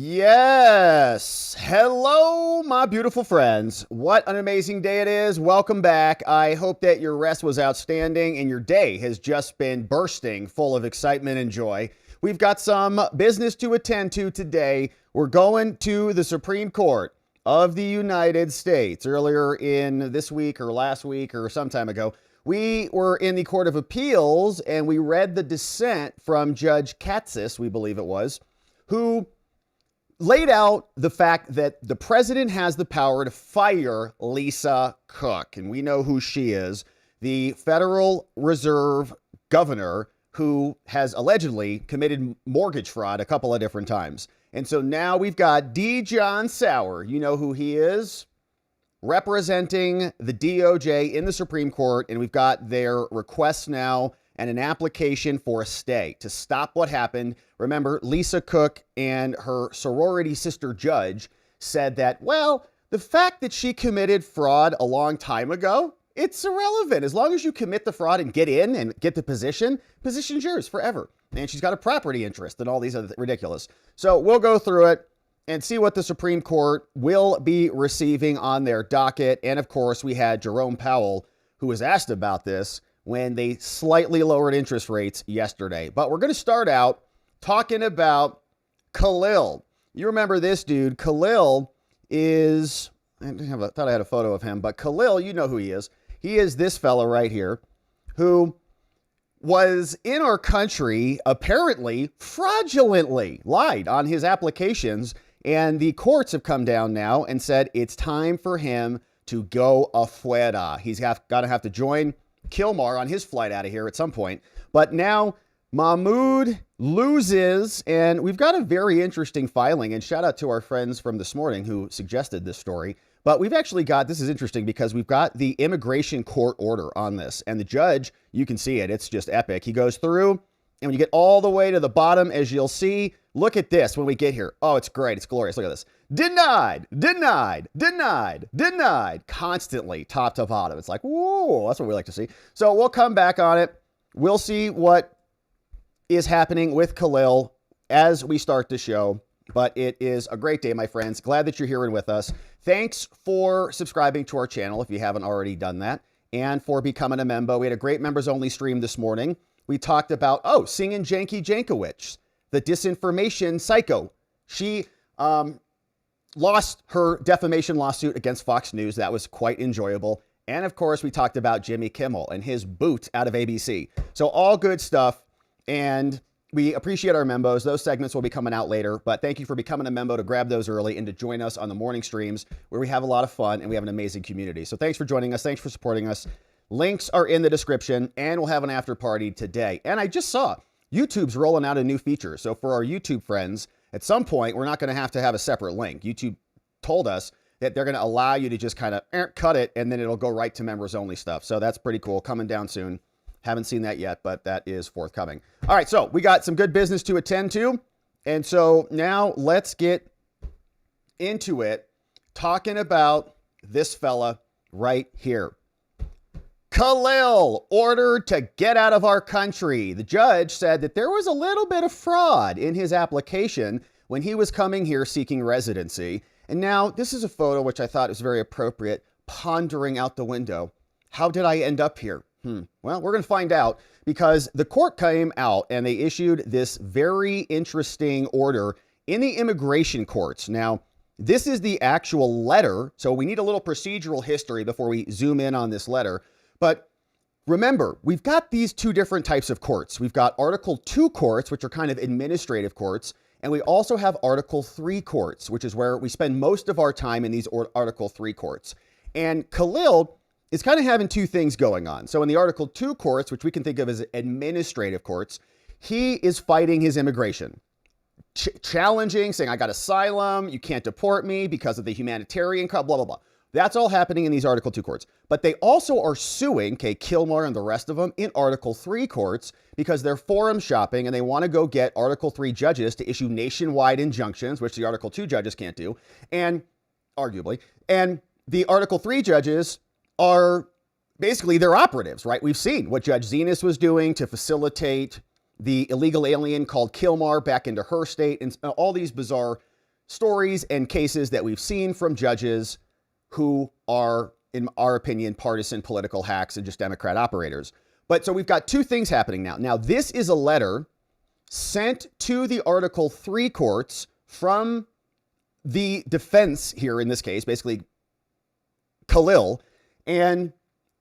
Yes. Hello, my beautiful friends. What an amazing day it is. Welcome back. I hope that your rest was outstanding and your day has just been bursting full of excitement and joy. We've got some business to attend to today. We're going to the Supreme Court of the United States. Earlier in this week or last week or some time ago, we were in the Court of Appeals and we read the dissent from Judge Katsas, we believe it was, who laid out the fact that the president has the power to fire Lisa Cook. And we know who she is, the Federal Reserve governor who has allegedly committed mortgage fraud a couple of different times. And so now we've got D. John Sauer. You know who he is, representing the DOJ in the Supreme Court. And we've got their request now and an application for a stay to stop what happened. Remember, Lisa Cook and her sorority sister judge said that, well, the fact that she committed fraud a long time ago, it's irrelevant. As long as you commit the fraud and get in and get the position's yours forever. And she's got a property interest and all these other ridiculous. So we'll go through it and see what the Supreme Court will be receiving on their docket. And of course, we had Jerome Powell, who was asked about this when they slightly lowered interest rates yesterday. But we're going to start out talking about Khalil. You remember this dude. Khalil is, thought I had a photo of him, but Khalil, you know who he is. He is this fella right here who was in our country, apparently fraudulently lied on his applications. And the courts have come down now and said it's time for him to go afuera. He's got to have to join Kilmar on his flight out of here at some point. But now Mahmoud loses, and we've got a very interesting filing, and shout out to our friends from this morning who suggested this story. But we've actually got, this is interesting because we've got the immigration court order on this, and the judge, you can see it, it's just epic. He goes through, and when you get all the way to the bottom, as you'll see, look at this when we get here. Oh, it's great. It's glorious. Look at this. Denied, denied, denied, denied, constantly, top to bottom. It's like, whoa, that's what we like to see. So we'll come back on it. We'll see what is happening with Khalil as we start the show. But it is a great day, my friends. Glad that you're here and with us. Thanks for subscribing to our channel if you haven't already done that, and for becoming a member. We had a great members only stream this morning. We talked about, singing Janky Jankowicz, the disinformation psycho. She lost her defamation lawsuit against Fox News. That was quite enjoyable. And of course, we talked about Jimmy Kimmel and his boot out of ABC. So all good stuff. And we appreciate our members. Those segments will be coming out later. But thank you for becoming a member to grab those early and to join us on the morning streams where we have a lot of fun and we have an amazing community. So thanks for joining us. Thanks for supporting us. Links are in the description, and we'll have an after party today. And I just saw YouTube's rolling out a new feature. So for our YouTube friends, at some point, we're not going to have a separate link. YouTube told us that they're going to allow you to just kind of cut it, and then it'll go right to members only stuff. So that's pretty cool. Coming down soon. Haven't seen that yet, but that is forthcoming. All right, so we got some good business to attend to. And so now let's get into it, talking about this fella right here. Khalil ordered to get out of our country. The judge said that there was a little bit of fraud in his application when he was coming here seeking residency. And now this is a photo which I thought was very appropriate, pondering out the window. How did I end up here? Well, we're going to find out because the court came out and they issued this very interesting order in the immigration courts. Now, this is the actual letter. So we need a little procedural history before we zoom in on this letter. But remember, we've got these two different types of courts. We've got Article 2 courts, which are kind of administrative courts. And we also have Article 3 courts, which is where we spend most of our time in these Article 3 courts. And Khalil is kind of having two things going on. So in the Article 2 courts, which we can think of as administrative courts, he is fighting his immigration. Challenging, saying, I got asylum, you can't deport me because of the humanitarian, blah, blah, blah. That's all happening in these Article 2 courts. But they also are suing, Kilmar and the rest of them, in Article 3 courts because they're forum shopping and they want to go get Article 3 judges to issue nationwide injunctions, which the Article 2 judges can't do, and arguably. And the Article 3 judges are basically their operatives, right? We've seen what Judge Zenas was doing to facilitate the illegal alien called Kilmar back into her state and all these bizarre stories and cases that we've seen from judges who are, in our opinion, partisan political hacks and just Democrat operators. But so we've got two things happening now. Now, this is a letter sent to the Article 3 courts from the defense here in this case, basically Khalil, and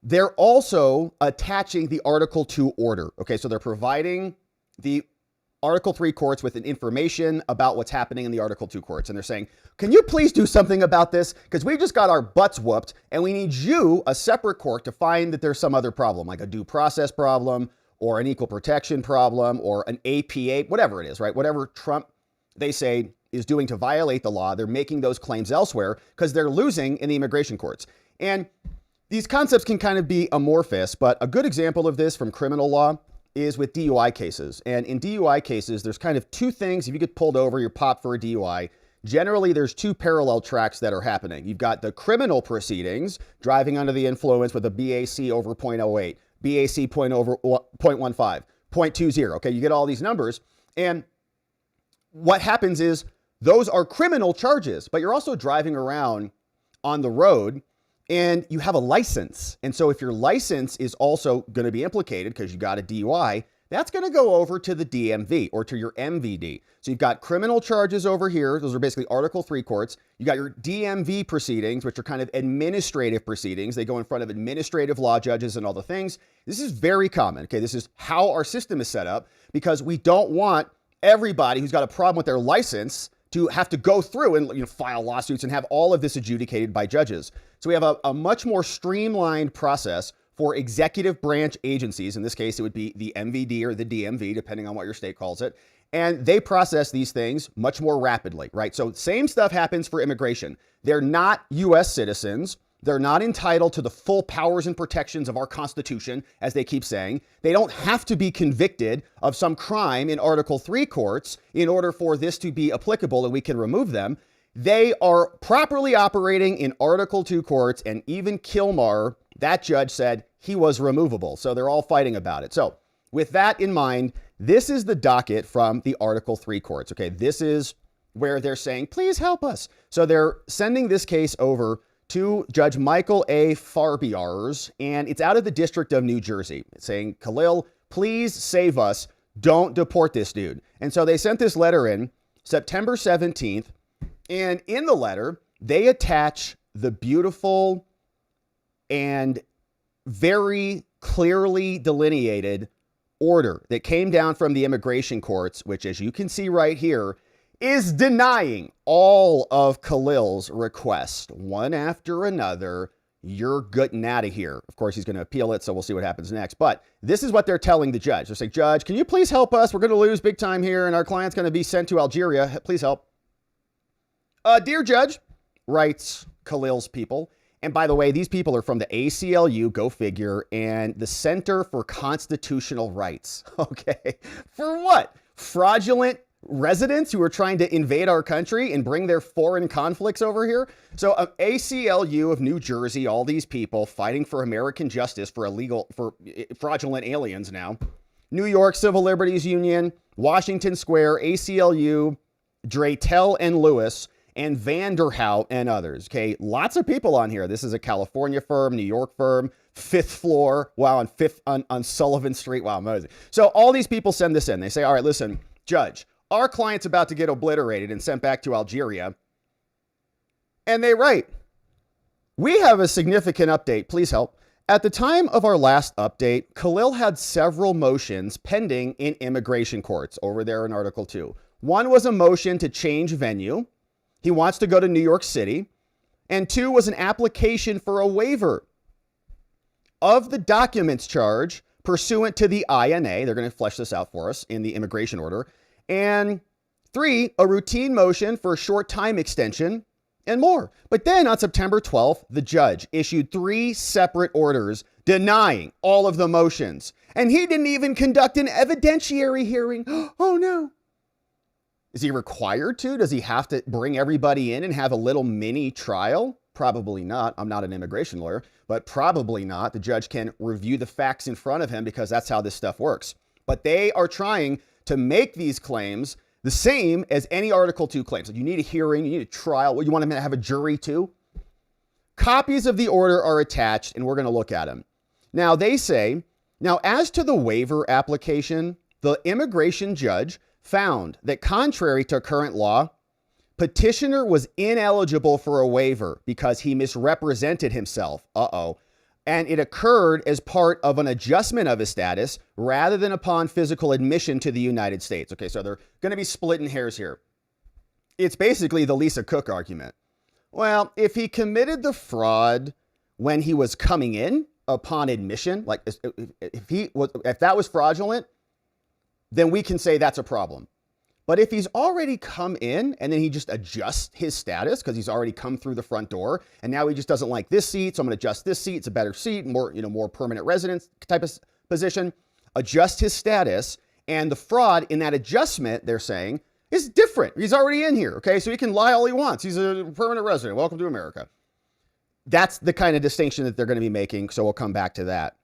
they're also attaching the Article 2 order. Okay, so they're providing the Article 3 courts with an information about what's happening in the Article 2 courts. And they're saying, can you please do something about this? Because we just got our butts whooped and we need you, a separate court, to find that there's some other problem, like a due process problem or an equal protection problem or an APA, whatever it is, right? Whatever Trump, they say, is doing to violate the law. They're making those claims elsewhere because they're losing in the immigration courts. And these concepts can kind of be amorphous, but a good example of this from criminal law is with DUI cases. And in DUI cases, there's kind of two things. If you get pulled over, you're popped for a DUI. Generally, there's two parallel tracks that are happening. You've got the criminal proceedings, driving under the influence with a BAC over 0.08, BAC 0.15, 0.20. Okay, you get all these numbers. And what happens is those are criminal charges, but you're also driving around on the road and you have a license. And so if your license is also going to be implicated because you got a DUI, that's going to go over to the DMV or to your MVD. So you've got criminal charges over here. Those are basically Article 3 courts. You got your DMV proceedings, which are kind of administrative proceedings. They go in front of administrative law judges and all the things. This is very common. Okay, this is how our system is set up because we don't want everybody who's got a problem with their license to have to go through and file lawsuits and have all of this adjudicated by judges. So we have a much more streamlined process for executive branch agencies. In this case, it would be the MVD or the DMV, depending on what your state calls it. And they process these things much more rapidly, right? So same stuff happens for immigration. They're not U.S. citizens. They're not entitled to the full powers and protections of our Constitution, as they keep saying. They don't have to be convicted of some crime in Article 3 courts in order for this to be applicable and we can remove them. They are properly operating in Article 2 courts, and even Kilmar, that judge, said he was removable. So they're all fighting about it. So with that in mind, this is the docket from the Article 3 courts. Okay, this is where they're saying, please help us. So they're sending this case over to Judge Michael A. Farbiars, and it's out of the District of New Jersey. It's saying, Khalil, please save us. Don't deport this dude. And so they sent this letter in September 17th, and in the letter, they attach the beautiful and very clearly delineated order that came down from the immigration courts, which, as you can see right here, is denying all of Khalil's requests, one after another. You're getting out of here. Of course, he's going to appeal it, so we'll see what happens next. But this is what they're telling the judge. They're saying, Judge, can you please help us? We're going to lose big time here, and our client's going to be sent to Algeria. Please help. Dear Judge, writes Khalil's people. And by the way, these people are from the ACLU, go figure, and the Center for Constitutional Rights. Okay. For what? Fraudulent residents who are trying to invade our country and bring their foreign conflicts over here. So ACLU of New Jersey, all these people fighting for American justice for fraudulent aliens now. New York Civil Liberties Union, Washington Square, ACLU, Draytell and Lewis, and Vanderhout and others. Okay, lots of people on here. This is a California firm, New York firm, Fifth Floor. Wow, on Sullivan Street. Wow, amazing. So all these people send this in. They say, all right, listen, Judge, our client's about to get obliterated and sent back to Algeria. And they write, we have a significant update. Please help. At the time of our last update, Khalil had several motions pending in immigration courts over there in Article 2. One was a motion to change venue. He wants to go to New York City. And 2 was an application for a waiver of the documents charge pursuant to the INA. They're going to flesh this out for us in the immigration order. And 3, a routine motion for a short time extension and more. But then on September 12th, the judge issued 3 separate orders denying all of the motions. And he didn't even conduct an evidentiary hearing. Oh no. Is he required to? Does he have to bring everybody in and have a little mini trial? Probably not. I'm not an immigration lawyer, but probably not. The judge can review the facts in front of him because that's how this stuff works. But they are trying to make these claims The same as any Article 2 claims. Like you need a hearing, you need a trial. Well, you want to have a jury too? Copies of the order are attached, and we're going to look at them. Now, they say, now as to the waiver application, the immigration judge found that contrary to current law, petitioner was ineligible for a waiver because he misrepresented himself. And it occurred as part of an adjustment of his status rather than upon physical admission to the United States. Okay, so they're going to be splitting hairs here. It's basically the Lisa Cook argument. Well, if he committed the fraud when he was coming in upon admission, like if that was fraudulent, then we can say that's a problem. But if he's already come in and then he just adjusts his status because he's already come through the front door and now he just doesn't like this seat, so I'm going to adjust this seat. It's a better seat, more permanent residence type of position. Adjust his status, and the fraud in that adjustment, they're saying, is different. He's already in here, okay? So he can lie all he wants. He's a permanent resident. Welcome to America. That's the kind of distinction that they're going to be making, so we'll come back to that.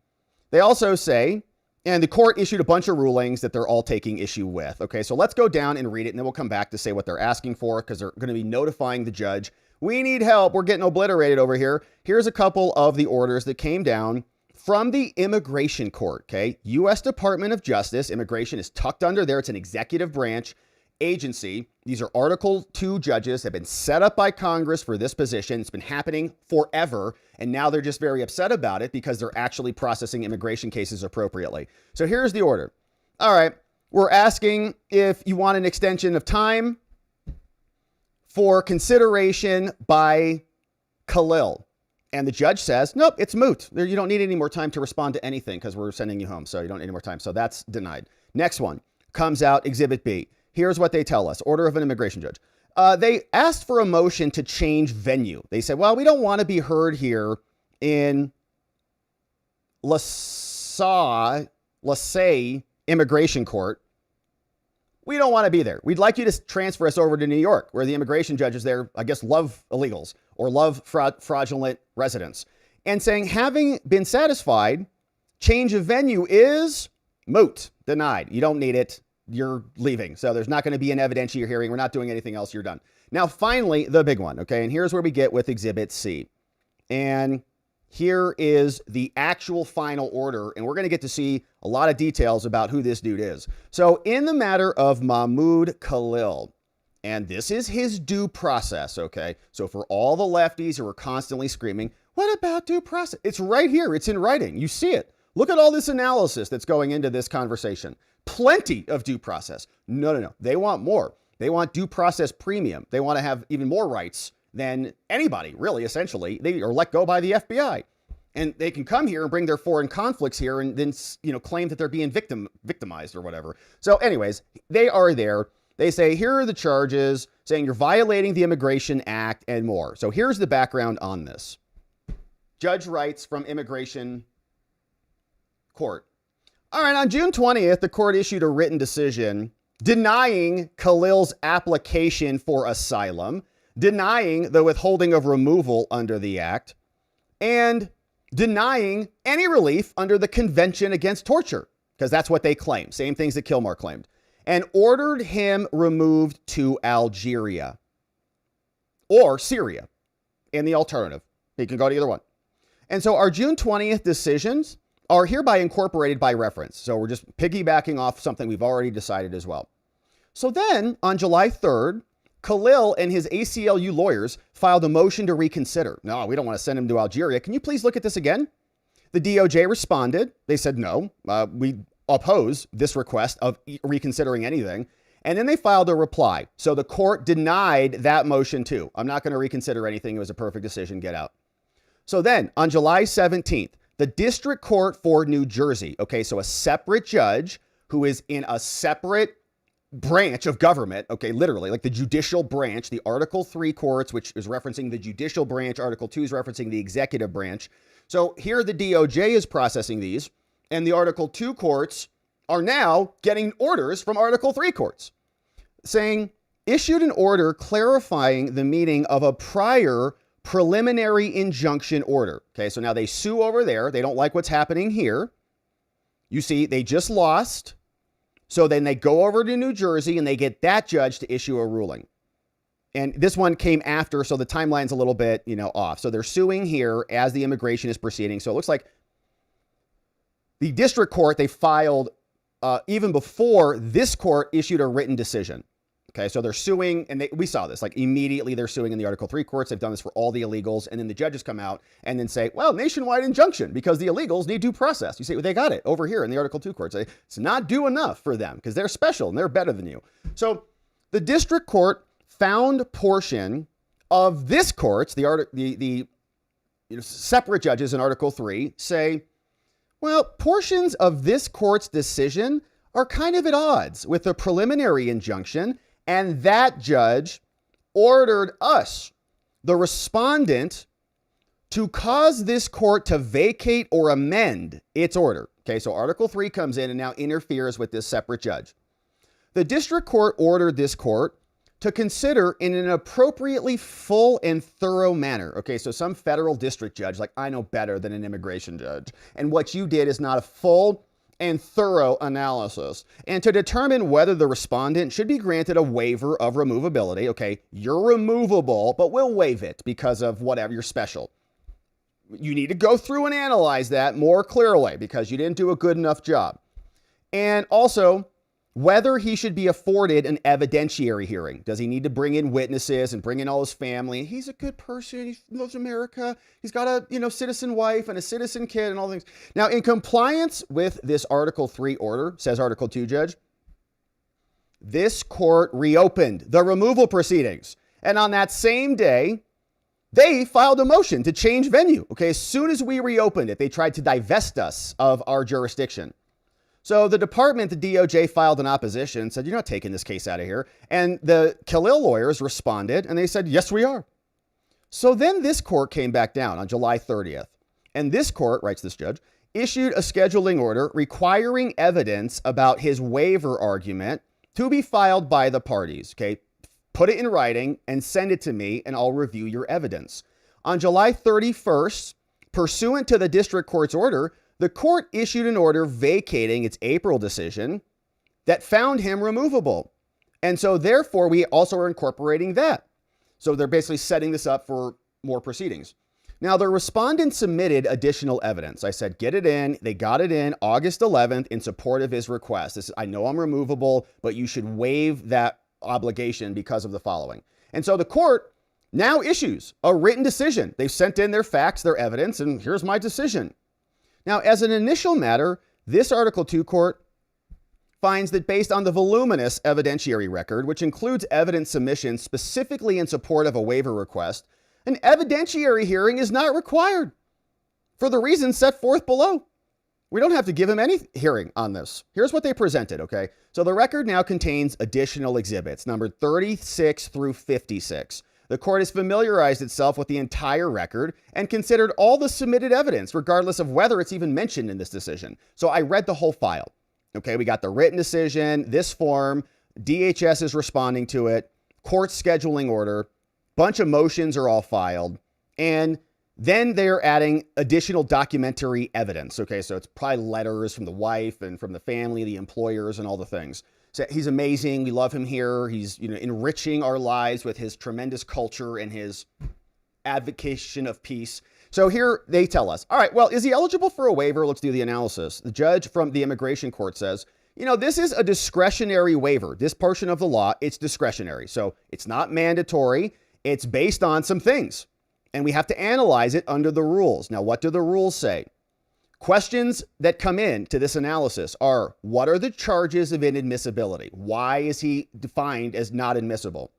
They also say, and the court issued a bunch of rulings that they're all taking issue with. Okay, so let's go down and read it, and then we'll come back to say what they're asking for because they're going to be notifying the judge. We need help. We're getting obliterated over here. Here's a couple of the orders that came down from the immigration court, okay? U.S. Department of Justice. Immigration is tucked under there. It's an executive branch agency. These are Article 2 judges, have been set up by Congress for this position. It's been happening forever, and now they're just very upset about it because they're actually processing immigration cases appropriately. So here's the order. All right, we're asking if you want an extension of time for consideration by Khalil. And the judge says, nope, it's moot. You don't need any more time to respond to anything because we're sending you home, so you don't need any more time. So that's denied. Next one comes out, Exhibit B. Here's what they tell us. Order of an immigration judge. They asked for a motion to change venue. They said, well, we don't want to be heard here in LaSalle Immigration Court. We don't want to be there. We'd like you to transfer us over to New York, where the immigration judges there, I guess, love illegals or love fraudulent residents. And saying, having been satisfied, change of venue is moot, denied. You don't need it. You're leaving. So there's not going to be an evidentiary hearing. We're not doing anything else. You're done. Now, finally, the big one. Okay. And here's where we get with Exhibit C. And here is the actual final order. And we're going to get to see a lot of details about who this dude is. So in the matter of Mahmoud Khalil, and this is his due process. Okay. So for all the lefties who are constantly screaming, what about due process? It's right here. It's in writing. You see it. Look at all this analysis that's going into this conversation. Plenty of due process. No. They want more. They want due process premium. They want to have even more rights than anybody, really, essentially. They are let go by the FBI. And they can come here and bring their foreign conflicts here and then, claim that they're being victimized or whatever. So anyways, they are there. They say, here are the charges, saying you're violating the Immigration Act and more. So here's the background on this. Judge writes from Immigration Court. All right, on June 20th, the court issued a written decision denying Khalil's application for asylum, denying the withholding of removal under the act, and denying any relief under the Convention Against Torture, because that's what they claim, same things that Kilmar claimed, and ordered him removed to Algeria or Syria in the alternative. He can go to either one. And so our June 20th decisions are hereby incorporated by reference. So we're just piggybacking off something we've already decided as well. So then on July 3rd, Khalil and his ACLU lawyers filed a motion to reconsider. No, we don't want to send him to Algeria. Can you please look at this again? The DOJ responded. They said, no, we oppose this request of reconsidering anything. And then they filed a reply. So the court denied that motion too. I'm not going to reconsider anything. It was a perfect decision. Get out. So then on July 17th, the District Court for New Jersey, okay, so a separate judge who is in a separate branch of government, okay, literally, like the judicial branch, the Article 3 courts, which is referencing the judicial branch, Article 2 is referencing the executive branch. So here the DOJ is processing these, and the Article 2 courts are now getting orders from Article 3 courts, saying, issued an order clarifying the meaning of a prior preliminary injunction order. Okay, so now they sue over there. They don't like what's happening here. You see, they just lost. So then they go over to New Jersey and they get that judge to issue a ruling. And this one came after, so the timeline's a little bit, off. So they're suing here as the immigration is proceeding. So it looks like the district court, they filed even before this court issued a written decision. Okay, so they're suing, and we saw this, like immediately they're suing in the Article 3 courts. They've done this for all the illegals, and then the judges come out and then say, well, nationwide injunction because the illegals need due process. You say, well, they got it over here in the Article 2 courts. It's not due enough for them because they're special and they're better than you. So the district court found portion of this court's, the separate judges in Article 3 say, well, portions of this court's decision are kind of at odds with the preliminary injunction. And that judge ordered us, the respondent, to cause this court to vacate or amend its order. Okay, so Article 3 comes in and now interferes with this separate judge. The district court ordered this court to consider in an appropriately full and thorough manner. Okay, so some federal district judge, like, I know better than an immigration judge. And what you did is not a full and thorough analysis, and to determine whether the respondent should be granted a waiver of removability. Okay, you're removable, but we'll waive it because of whatever, you're special. You need to go through and analyze that more clearly because you didn't do a good enough job. And also, whether he should be afforded an evidentiary hearing. Does he need to bring in witnesses and bring in all his family? He's a good person. He loves America. He's got a, citizen wife and a citizen kid and all things. Now, in compliance with this Article 3 order, says Article 2 judge, this court reopened the removal proceedings. And on that same day, they filed a motion to change venue. Okay, as soon as we reopened it, they tried to divest us of our jurisdiction. So the department, the DOJ, filed an opposition and said, you're not taking this case out of here. And the Khalil lawyers responded and they said, yes, we are. So then this court came back down on July 30th. And this court, writes this judge, issued a scheduling order requiring evidence about his waiver argument to be filed by the parties. Okay, put it in writing and send it to me and I'll review your evidence. On July 31st, pursuant to the district court's order, the court issued an order vacating its April decision that found him removable. And so therefore, we also are incorporating that. So they're basically setting this up for more proceedings. Now, the respondent submitted additional evidence. I said, get it in. They got it in August 11th in support of his request. This is, I know I'm removable, but you should waive that obligation because of the following. And so the court now issues a written decision. They've sent in their facts, their evidence, and here's my decision. Now, as an initial matter, this Article 2 court finds that based on the voluminous evidentiary record, which includes evidence submissions specifically in support of a waiver request, an evidentiary hearing is not required for the reasons set forth below. We don't have to give him any hearing on this. Here's what they presented, okay? So the record now contains additional exhibits, numbered 36 through 56. The court has familiarized itself with the entire record and considered all the submitted evidence, regardless of whether it's even mentioned in this decision. So I read the whole file. Okay, we got the written decision, this form, DHS is responding to it, court scheduling order, bunch of motions are all filed, and then they're adding additional documentary evidence. Okay, so it's probably letters from the wife and from the family, the employers, and all the things. So he's amazing. We love him here. He's, enriching our lives with his tremendous culture and his advocation of peace. So here they tell us, all right, well, is he eligible for a waiver? Let's do the analysis. The judge from the immigration court says, this is a discretionary waiver. This portion of the law, it's discretionary. So it's not mandatory. It's based on some things. And we have to analyze it under the rules. Now, what do the rules say? Questions that come in to this analysis are, what are the charges of inadmissibility? Why is he defined as not admissible?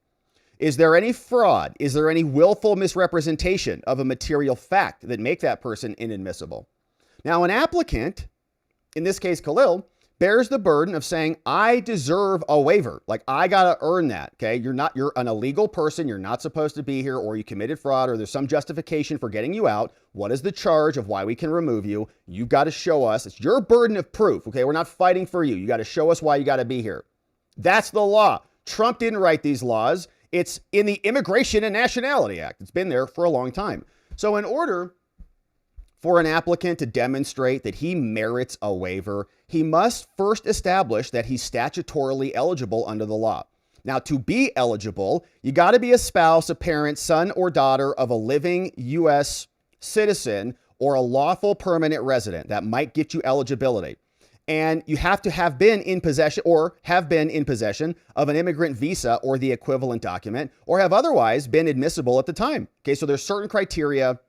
Is there any fraud? Is there any willful misrepresentation of a material fact that make that person inadmissible? Now, an applicant, in this case, Khalil, bears the burden of saying, I deserve a waiver. Like, I got to earn that. Okay. You're an illegal person. You're not supposed to be here, or you committed fraud, or there's some justification for getting you out. What is the charge of why we can remove you? You've got to show us. It's your burden of proof. Okay. We're not fighting for you. You got to show us why you got to be here. That's the law. Trump didn't write these laws. It's in the Immigration and Nationality Act. It's been there for a long time. So in order For an applicant to demonstrate that he merits a waiver, he must first establish that he's statutorily eligible under the law. Now, to be eligible, you got to be a spouse, a parent, son, or daughter of a living U.S. citizen or a lawful permanent resident. That might get you eligibility. And you have to have been in possession of an immigrant visa or the equivalent document, or have otherwise been admissible at the time. Okay, so there's certain criteria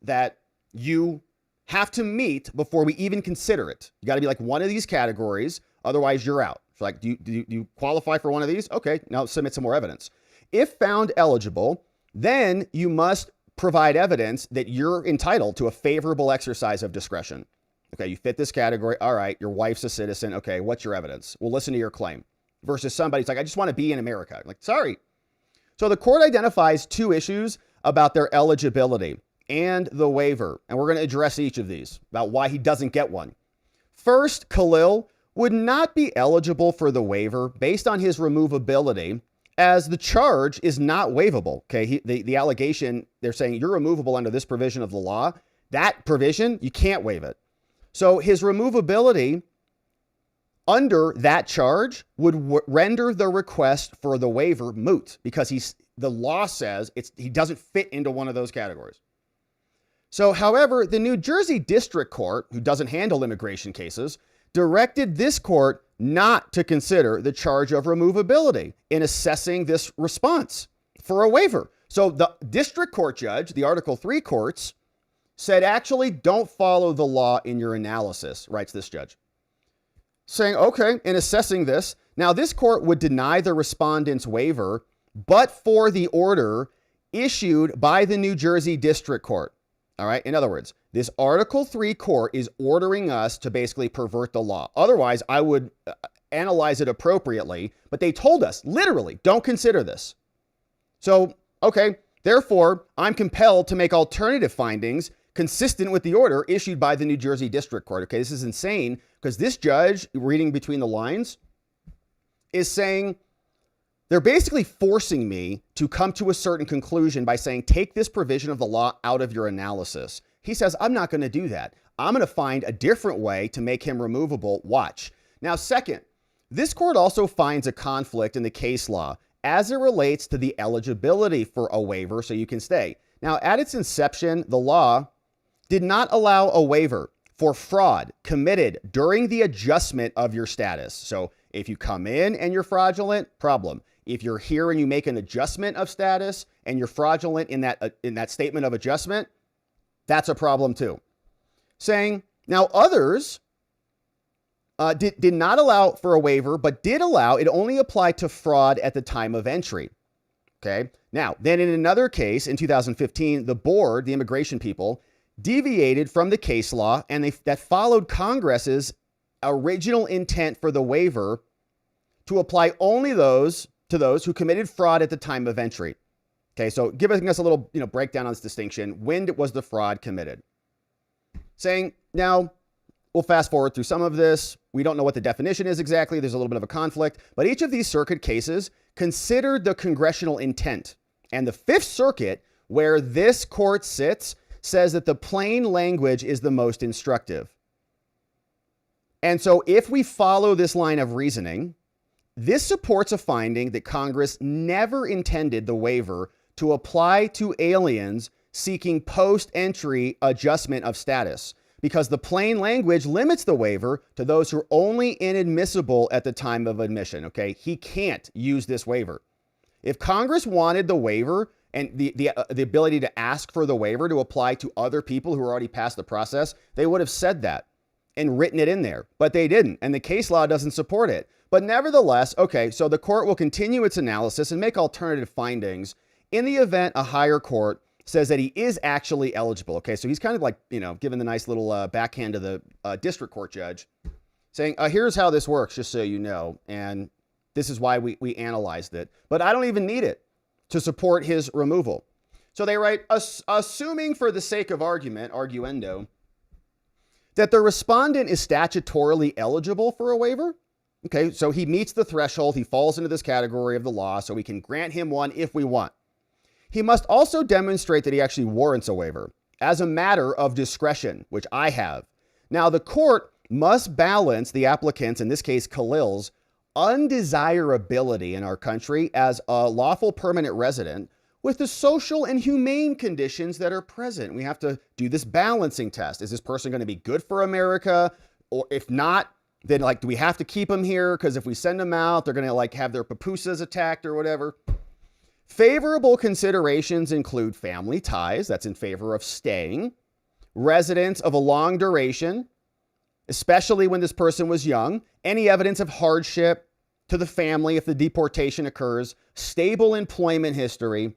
that you have to meet before we even consider it. You got to be like one of these categories, otherwise you're out. So like, do you qualify for one of these? Okay, now submit some more evidence. If found eligible, then you must provide evidence that you're entitled to a favorable exercise of discretion. Okay, you fit this category. All right, your wife's a citizen. Okay, what's your evidence? We'll listen to your claim. Versus somebody's like, I just want to be in America. Like, sorry. So the court identifies two issues about their eligibility and the waiver. And we're going to address each of these about why he doesn't get one. First, Khalil would not be eligible for the waiver based on his removability, as the charge is not waivable. Okay, the allegation, they're saying you're removable under this provision of the law. That provision, you can't waive it. So his removability under that charge would render the request for the waiver moot, because the law says he doesn't fit into one of those categories. So, however, the New Jersey District Court, who doesn't handle immigration cases, directed this court not to consider the charge of removability in assessing this response for a waiver. So the district court judge, the Article 3 courts, said, actually, don't follow the law in your analysis, writes this judge. Saying, okay, in assessing this, now this court would deny the respondent's waiver, but for the order issued by the New Jersey District Court. All right. In other words, this Article 3 court is ordering us to basically pervert the law. Otherwise, I would analyze it appropriately. But they told us, literally, don't consider this. So, okay, therefore, I'm compelled to make alternative findings consistent with the order issued by the New Jersey District Court. Okay, this is insane, because this judge, reading between the lines, is saying, they're basically forcing me to come to a certain conclusion by saying, take this provision of the law out of your analysis. He says, I'm not going to do that. I'm going to find a different way to make him removable. Watch. Now, second, this court also finds a conflict in the case law as it relates to the eligibility for a waiver so you can stay. Now, at its inception, the law did not allow a waiver for fraud committed during the adjustment of your status. So if you come in and you're fraudulent, problem. If you're here and you make an adjustment of status and you're fraudulent in that statement of adjustment, that's a problem too. Saying, now others did not allow for a waiver, but did allow it only applied to fraud at the time of entry. Okay. Now, then in another case in 2015, the board, the immigration people, deviated from the case law, and that followed Congress's original intent for the waiver to apply only to those who committed fraud at the time of entry. Okay, so giving us a little breakdown on this distinction. When was the fraud committed? Saying, now, we'll fast forward through some of this. We don't know what the definition is exactly. There's a little bit of a conflict. But each of these circuit cases considered the congressional intent. And the Fifth Circuit, where this court sits, says that the plain language is the most instructive. And so if we follow this line of reasoning, this supports a finding that Congress never intended the waiver to apply to aliens seeking post-entry adjustment of status, because the plain language limits the waiver to those who are only inadmissible at the time of admission. Okay, he can't use this waiver. If Congress wanted the waiver and the ability to ask for the waiver to apply to other people who are already past the process, they would have said that and written it in there, but they didn't. And the case law doesn't support it. But nevertheless, okay, so the court will continue its analysis and make alternative findings in the event a higher court says that he is actually eligible. Okay, so he's kind of like, giving the nice little backhand to the district court judge, saying, here's how this works, just so you know, and this is why we analyzed it. But I don't even need it to support his removal. So they write, assuming for the sake of argument, arguendo, that the respondent is statutorily eligible for a waiver. Okay, so he meets the threshold. He falls into this category of the law, so we can grant him one if we want. He must also demonstrate that he actually warrants a waiver. as a matter of discretion, which I have. Now, the court must balance the applicant's, in this case, Khalil's, undesirability in our country as a lawful permanent resident with the social and humane conditions that are present. We have to do this balancing test. Is this person going to be good for America? Or if not, then do we have to keep them here? Because if we send them out, they're going to have their pupusas attacked or whatever. Favorable considerations include family ties. That's in favor of staying. Residence of a long duration, especially when this person was young. Any evidence of hardship to the family if the deportation occurs. Stable employment history.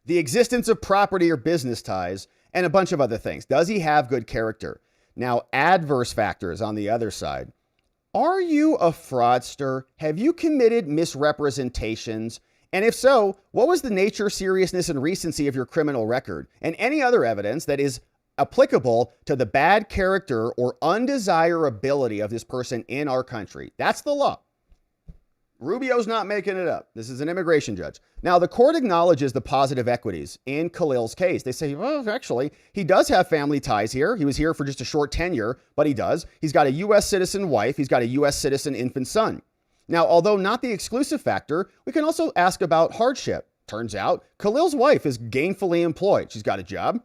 The existence of property or business ties. And a bunch of other things. Does he have good character? Now, adverse factors on the other side. Are you a fraudster? Have you committed misrepresentations? And if so, what was the nature, seriousness, and recency of your criminal record? And any other evidence that is applicable to the bad character or undesirability of this person in our country. That's the law. Rubio's not making it up. This is an immigration judge. Now, the court acknowledges the positive equities in Khalil's case. They say, well, actually, he does have family ties here. He was here for just a short tenure, but he does. He's got a U.S. citizen wife. He's got a U.S. citizen infant son. Now, although not the exclusive factor, we can also ask about hardship. Turns out, Khalil's wife is gainfully employed. She's got a job.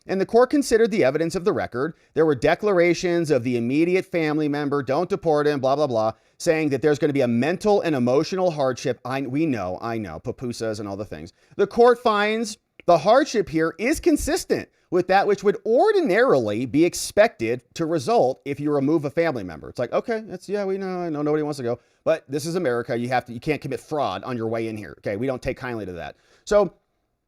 And the court considered the evidence of the record. There were declarations of the immediate family member, don't deport him, blah, blah, blah, saying that there's going to be a mental and emotional hardship. I know, pupusas and all the things. The court finds the hardship here is consistent with that which would ordinarily be expected to result if you remove a family member. It's like, okay, we know, I know nobody wants to go, but this is America. You can't commit fraud on your way in here. Okay, we don't take kindly to that. So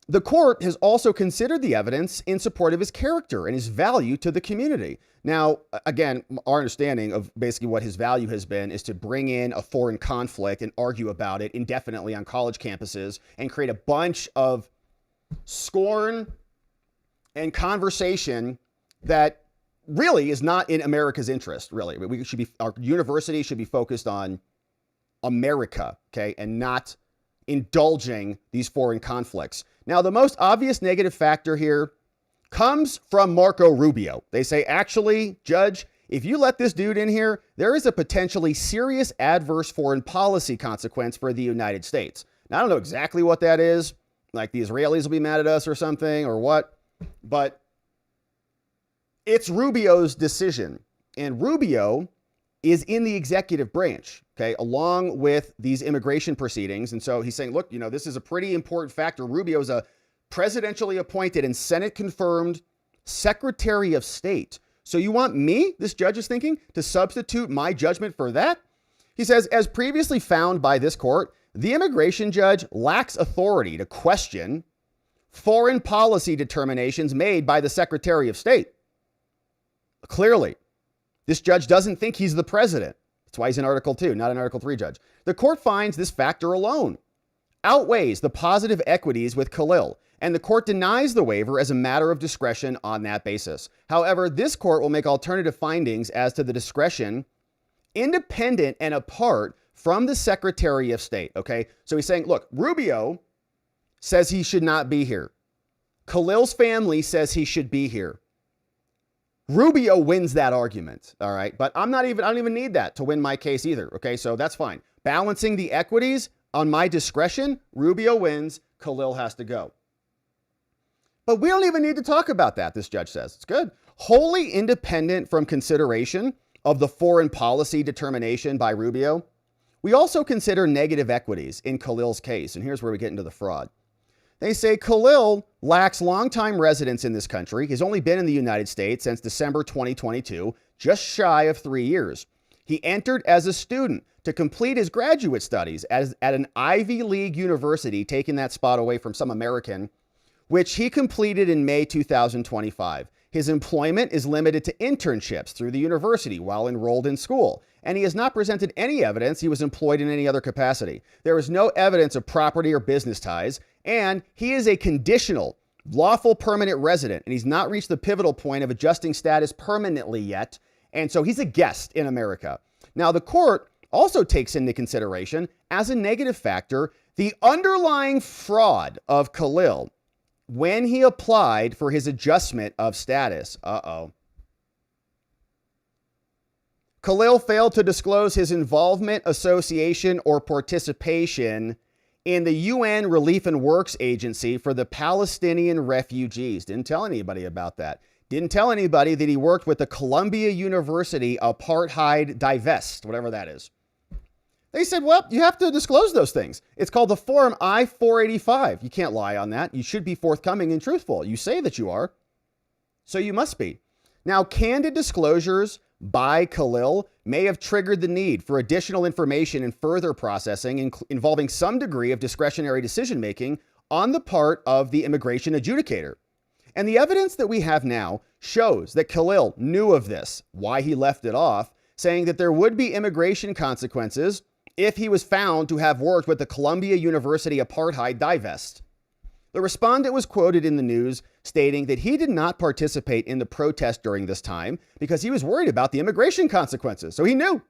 the court has also considered the evidence in support of his character and his value to the community. Now, again, our understanding of basically what his value has been is to bring in a foreign conflict and argue about it indefinitely on college campuses and create a bunch of scorn and conversation that really is not in America's interest, really. Our university should be focused on America, okay, and not indulging these foreign conflicts. Now, the most obvious negative factor here comes from Marco Rubio. They say, actually, Judge, if you let this dude in here, there is a potentially serious adverse foreign policy consequence for the United States. Now, I don't know exactly what that is. Like the Israelis will be mad at us or something or what, but it's Rubio's decision. And Rubio is in the executive branch, okay, along with these immigration proceedings. And so he's saying, look, this is a pretty important factor. Rubio is a presidentially appointed and Senate confirmed Secretary of State. So you want me, this judge is thinking, to substitute my judgment for that? He says, as previously found by this court, the immigration judge lacks authority to question foreign policy determinations made by the Secretary of State. Clearly, this judge doesn't think he's the president. That's why he's in Article 2, not an Article 3 judge. The court finds this factor alone outweighs the positive equities with Khalil, and the court denies the waiver as a matter of discretion on that basis. However, this court will make alternative findings as to the discretion independent and apart from the Secretary of State, okay? So he's saying, look, Rubio says he should not be here. Khalil's family says he should be here. Rubio wins that argument, all right? But I don't even need that to win my case either, okay? So that's fine. Balancing the equities on my discretion, Rubio wins, Khalil has to go. But we don't even need to talk about that, this judge says. It's good. Wholly independent from consideration of the foreign policy determination by Rubio, we also consider negative equities in Khalil's case, and here's where we get into the fraud. They say Khalil lacks longtime residence in this country. He's only been in the United States since December 2022, just shy of 3 years. He entered as a student to complete his graduate studies at an Ivy League university, taking that spot away from some American, which he completed in May 2025. His employment is limited to internships through the university while enrolled in school, and he has not presented any evidence he was employed in any other capacity. There is no evidence of property or business ties, and he is a conditional, lawful permanent resident, and he's not reached the pivotal point of adjusting status permanently yet, and so he's a guest in America. Now, the court also takes into consideration, as a negative factor, the underlying fraud of Khalil when he applied for his adjustment of status. Khalil failed to disclose his involvement, association, or participation in the UN Relief and Works Agency for the Palestinian refugees. Didn't tell anybody about that. Didn't tell anybody that he worked with the Columbia University Apartheid Divest, whatever that is. They said, well, you have to disclose those things. It's called the Form I-485. You can't lie on that. You should be forthcoming and truthful. You say that you are, so you must be. Now, candid disclosures by Khalil may have triggered the need for additional information and further processing involving some degree of discretionary decision-making on the part of the immigration adjudicator. And the evidence that we have now shows that Khalil knew of this, why he left it off, saying that there would be immigration consequences if he was found to have worked with the Columbia University Apartheid Divest. The respondent was quoted in the news stating that he did not participate in the protest during this time because he was worried about the immigration consequences. So he knew.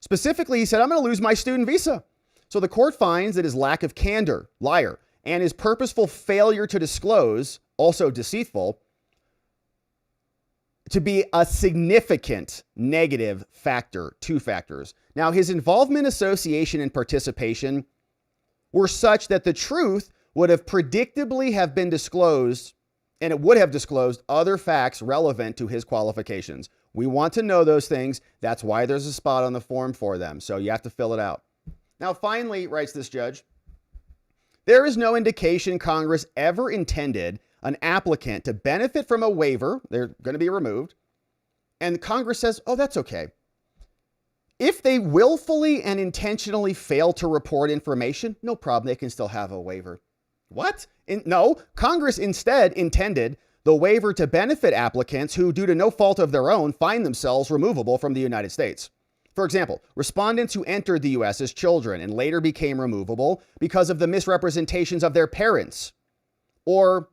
Specifically, he said, I'm going to lose my student visa. So the court finds that his lack of candor, liar, and his purposeful failure to disclose, also deceitful, to be a significant negative factor, two factors. Now, his involvement, association, and participation were such that the truth would have predictably have been disclosed, and it would have disclosed other facts relevant to his qualifications. We want to know those things. That's why there's a spot on the form for them. So you have to fill it out. Now, finally, writes this judge, there is no indication Congress ever intended an applicant to benefit from a waiver. They're going to be removed. And Congress says, oh, that's okay. If they willfully and intentionally fail to report information, no problem. They can still have a waiver. What? No, Congress instead intended the waiver to benefit applicants who, due to no fault of their own, find themselves removable from the United States. For example, respondents who entered the U.S. as children and later became removable because of the misrepresentations of their parents, or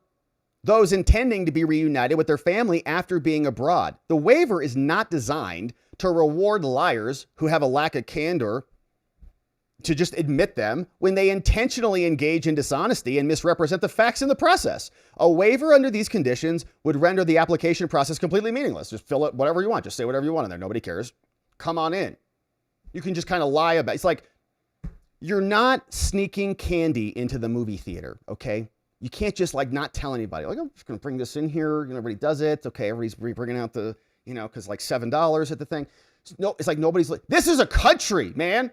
those intending to be reunited with their family after being abroad. The waiver is not designed to reward liars who have a lack of candor to just admit them when they intentionally engage in dishonesty and misrepresent the facts in the process. A waiver under these conditions would render the application process completely meaningless. Just fill it whatever you want. Just say whatever you want in there. Nobody cares. Come on in. You can just kind of lie about it. It's like you're not sneaking candy into the movie theater, okay? You can't just like not tell anybody. Like, I'm just going to bring this in here. You know, everybody does it. Okay, everybody's bringing out the, you know, because like $7 at the thing. No, it's like nobody's like, this is a country, man.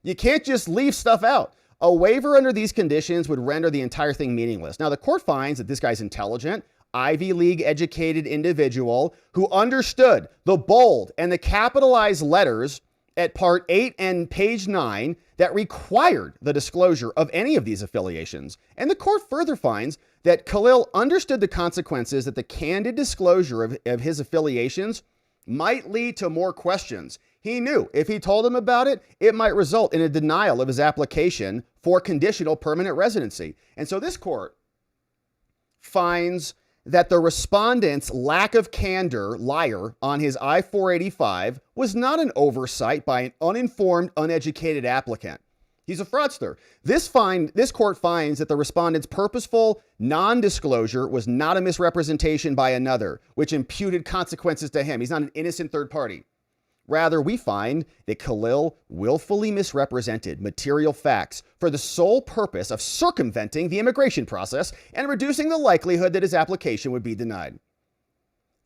You can't just leave stuff out. A waiver under these conditions would render the entire thing meaningless. Now, the court finds that this guy's intelligent, Ivy League educated individual who understood the bold and the capitalized letters at Part 8 and page 9 that required the disclosure of any of these affiliations. And the court further finds that Khalil understood the consequences that the candid disclosure of his affiliations might lead to more questions. He knew if he told them about it, it might result in a denial of his application for conditional permanent residency. And so this court finds that the respondent's lack of candor, liar, on his I-485 was not an oversight by an uninformed, uneducated applicant. He's a fraudster. This court finds that the respondent's purposeful non-disclosure was not a misrepresentation by another, which imputed consequences to him. He's not an innocent third party. Rather, we find that Khalil willfully misrepresented material facts for the sole purpose of circumventing the immigration process and reducing the likelihood that his application would be denied.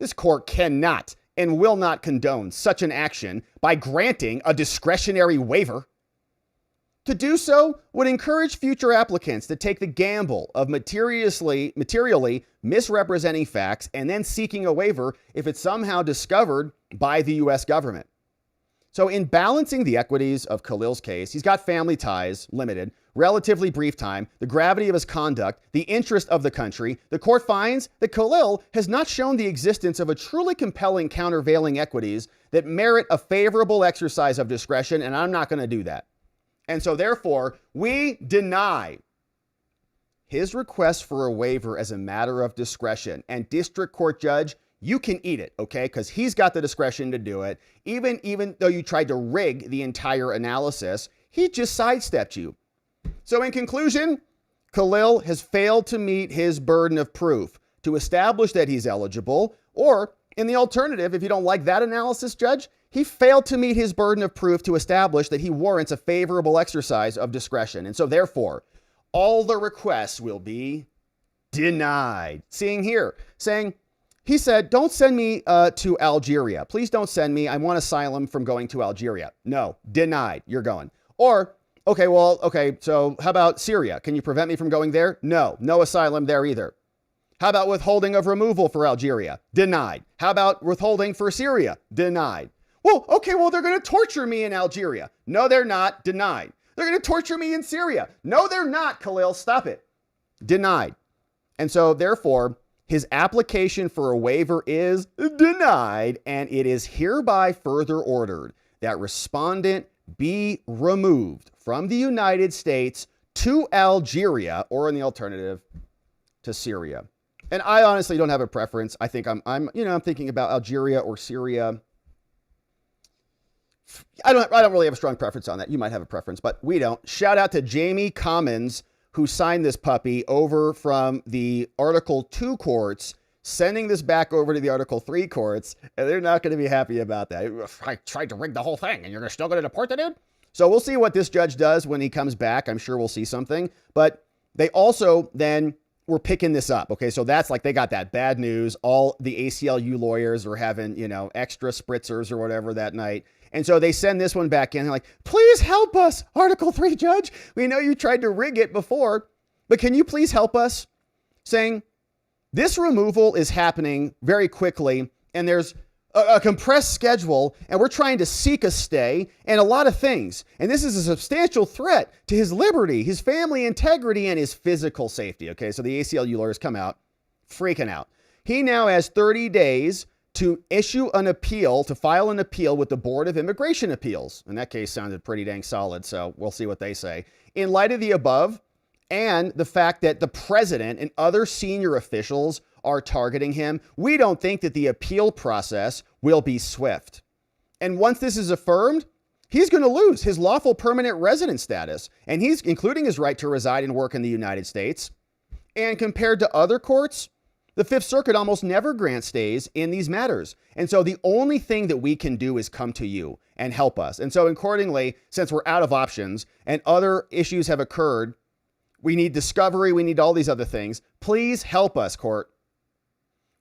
This court cannot and will not condone such an action by granting a discretionary waiver. To do so would encourage future applicants to take the gamble of materially misrepresenting facts and then seeking a waiver if it's somehow discovered by the U.S. government. So in balancing the equities of Khalil's case, he's got family ties, limited, relatively brief time, the gravity of his conduct, the interest of the country, the court finds that Khalil has not shown the existence of a truly compelling countervailing equities that merit a favorable exercise of discretion, and I'm not going to do that. And so therefore, we deny his request for a waiver as a matter of discretion. And district court judge, you can eat it, okay? Because he's got the discretion to do it. Even though you tried to rig the entire analysis, he just sidestepped you. So in conclusion, Khalil has failed to meet his burden of proof to establish that he's eligible, or in the alternative, if you don't like that analysis, Judge, he failed to meet his burden of proof to establish that he warrants a favorable exercise of discretion. And so therefore, all the requests will be denied. Seeing here, saying, he said, don't send me to Algeria. Please don't send me. I want asylum from going to Algeria. No, denied. You're going. Or, okay, so how about Syria? Can you prevent me from going there? No, no asylum there either. How about withholding of removal for Algeria? Denied. How about withholding for Syria? Denied. Well, they're going to torture me in Algeria. No, they're not. Denied. They're going to torture me in Syria. No, they're not, Khalil. Stop it. Denied. And so, therefore, his application for a waiver is denied, and it is hereby further ordered that respondent be removed from the United States to Algeria, or in the alternative, to Syria. And I honestly don't have a preference. I think I'm thinking about Algeria or Syria. I don't really have a strong preference on that. You might have a preference, but we don't. Shout out to Jamie Commons, who signed this puppy over from the Article 2 courts, sending this back over to the Article 3 courts, and they're not going to be happy about that. I tried to rig the whole thing, and you're still going to deport the dude? So we'll see what this judge does when he comes back. I'm sure we'll see something. But they also then were picking this up. Okay, so that's like they got that bad news. All the ACLU lawyers are having, extra spritzers or whatever that night. And so they send this one back in. They're like, please help us, Article 3 judge. We know you tried to rig it before, but can you please help us? Saying this removal is happening very quickly, and there's a compressed schedule, and we're trying to seek a stay and a lot of things. And this is a substantial threat to his liberty, his family integrity, and his physical safety. Okay, so the ACLU lawyers come out freaking out. He now has 30 days to issue an appeal, to file an appeal with the Board of Immigration Appeals. And that case sounded pretty dang solid, so we'll see what they say. In light of the above, and the fact that the president and other senior officials are targeting him, we don't think that the appeal process will be swift. And once this is affirmed, he's going to lose his lawful permanent resident status, and he's including his right to reside and work in the United States. And compared to other courts, the Fifth Circuit almost never grants stays in these matters. And so the only thing that we can do is come to you and help us. And so accordingly, since we're out of options and other issues have occurred, we need discovery, we need all these other things. Please help us, court.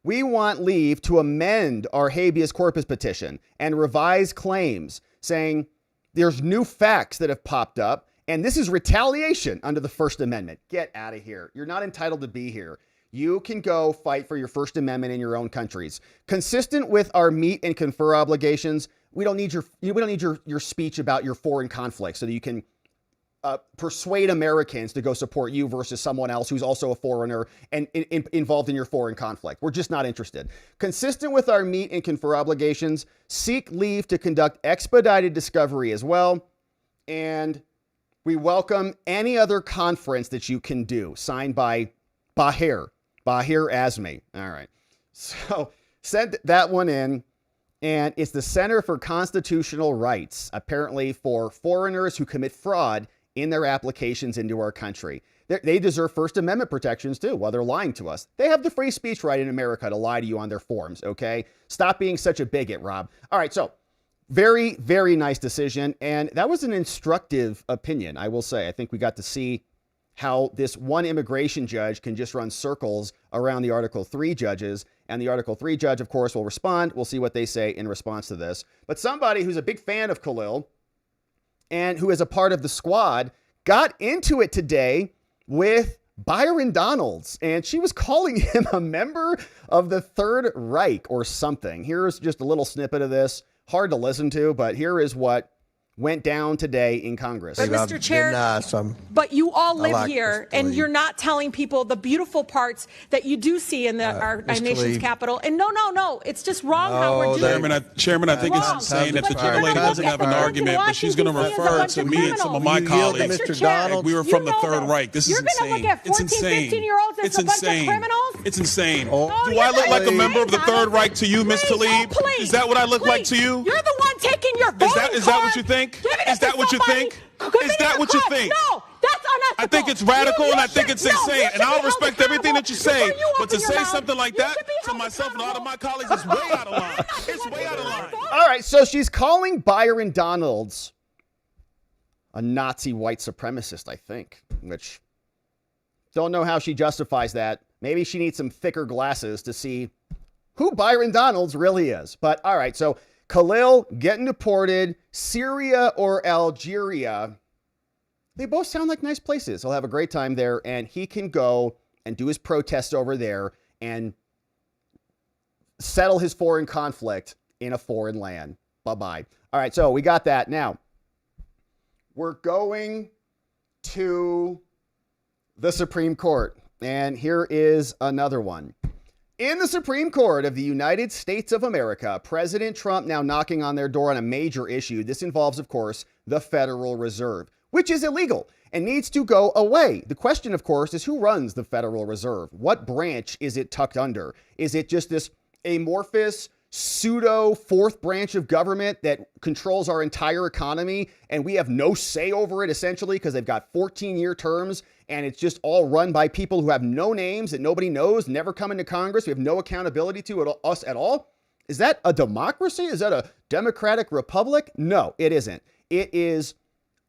We want leave to amend our habeas corpus petition and revise claims saying there's new facts that have popped up, and this is retaliation under the First Amendment. Get out of here. You're not entitled to be here. You can go fight for your First Amendment in your own countries. Consistent with our meet and confer obligations, we don't need your speech about your foreign conflict so that you can persuade Americans to go support you versus someone else who's also a foreigner and involved in your foreign conflict. We're just not interested. Consistent with our meet and confer obligations, seek leave to conduct expedited discovery as well. And we welcome any other conference that you can do. Signed by Bahir Azmi. All right. So send that one in. And it's the Center for Constitutional Rights, apparently for foreigners who commit fraud in their applications into our country. They deserve First Amendment protections too, while they're lying to us. They have the free speech right in America to lie to you on their forms, okay? Stop being such a bigot, Rob. All right, so very, very nice decision. And that was an instructive opinion, I will say. I think we got to see how this one immigration judge can just run circles around the Article 3 judges. And the Article 3 judge, of course, will respond. We'll see what they say in response to this. But somebody who's a big fan of Khalil and who is a part of the squad got into it today with Byron Donalds. And she was calling him a member of the Third Reich or something. Here's just a little snippet of this. Hard to listen to, but here is what went down today in Congress. But Mr. Chair, but you all live here, and you're not telling people the beautiful parts that you do see in our nation's capital. And no, it's just wrong how we're doing it. Chairman, I think it's insane that the young lady doesn't have an argument, but she's going to refer to me and some of my colleagues. Mr. Donald, we were from the Third Reich. This is insane. You're going to look at 14, 15-year-olds as a bunch of criminals? It's insane. Do I look like a member of the Third Reich to you, Ms. Khalil? Please. Is that what I look like to you? You're the one taking your voting card. Is that what you think? Is that what you think? Is that what you think? No, that's I think it's radical and I think it's insane. And I'll respect everything that you say, but to say something like that to myself and all of my colleagues is way out of line. It's way out of line. All right, so she's calling Byron Donalds a Nazi white supremacist, I think, which don't know how she justifies that. Maybe she needs some thicker glasses to see who Byron Donalds really is. But all right, so Khalil getting deported, Syria or Algeria. They both sound like nice places. He'll have a great time there, and he can go and do his protest over there and settle his foreign conflict in a foreign land. Bye-bye. All right, so we got that. Now, we're going to the Supreme Court, and here is another one. In the Supreme Court of the United States of America, President Trump now knocking on their door on a major issue. This involves, of course, the Federal Reserve, which is illegal and needs to go away. The question, of course, is who runs the Federal Reserve? What branch is it tucked under? Is it just this amorphous pseudo fourth branch of government that controls our entire economy and we have no say over it essentially because they've got 14-year terms and it's just all run by people who have no names that nobody knows, never come into Congress, we have no accountability to us at all? Is that a democracy? Is that a democratic republic? No, it isn't. It is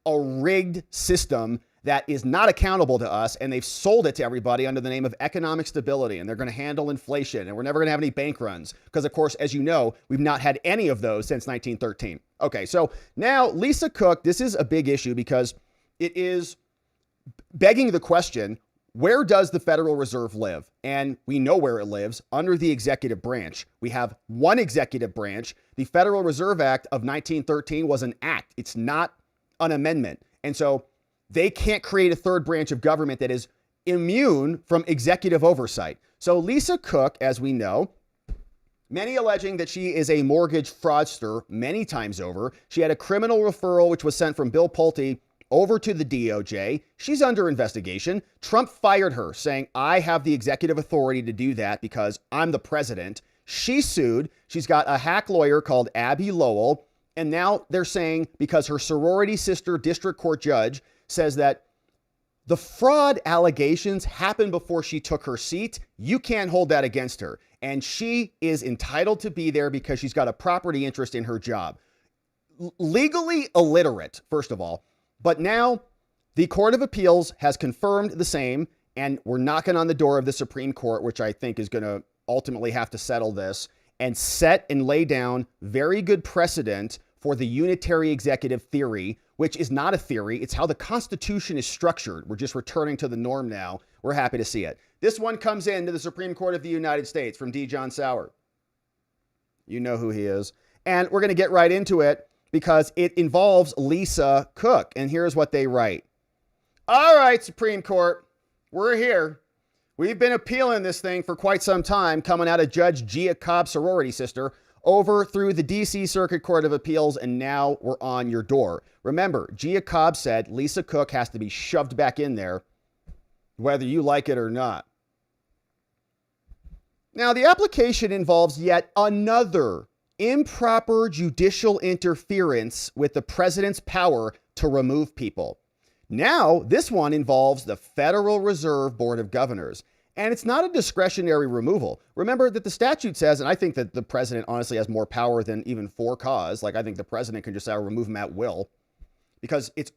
a rigged system that is not accountable to us, and they've sold it to everybody under the name of economic stability, and they're going to handle inflation, and we're never going to have any bank runs because, of course, as you know, we've not had any of those since 1913. Okay, so now Lisa Cook, this is a big issue because it is begging the question, where does the Federal Reserve live? And we know where it lives, under the executive branch. We have one executive branch. The Federal Reserve Act of 1913 was an act. It's not an amendment. And so they can't create a third branch of government that is immune from executive oversight. So Lisa Cook, as we know, many alleging that she is a mortgage fraudster many times over. She had a criminal referral, which was sent from Bill Pulte over to the DOJ. She's under investigation. Trump fired her, saying, I have the executive authority to do that because I'm the president. She sued. She's got a hack lawyer called Abby Lowell. And now they're saying because her sorority sister district court judge says that the fraud allegations happened before she took her seat, you can't hold that against her. And she is entitled to be there because she's got a property interest in her job. Legally illiterate, first of all. But now the Court of Appeals has confirmed the same, and we're knocking on the door of the Supreme Court, which I think is going to ultimately have to settle this and set and lay down very good precedent for the unitary executive theory, which is not a theory. It's how the Constitution is structured. We're just returning to the norm now. We're happy to see it. This one comes into the Supreme Court of the United States from D. John Sauer. You know who he is. And we're going to get right into it because it involves Lisa Cook. And here's what they write. All right, Supreme Court, we're here. We've been appealing this thing for quite some time, coming out of Judge Gia Cobb's sorority sister, over through the D.C. Circuit Court of Appeals, and now we're on your door. Remember, Gia Cobb said Lisa Cook has to be shoved back in there, whether you like it or not. Now, the application involves yet another improper judicial interference with the president's power to remove people. Now, this one involves the Federal Reserve Board of Governors. And it's not a discretionary removal. Remember that the statute says, and I think that the president honestly has more power than even for cause. Like, I think the president can just remove him at will. Because if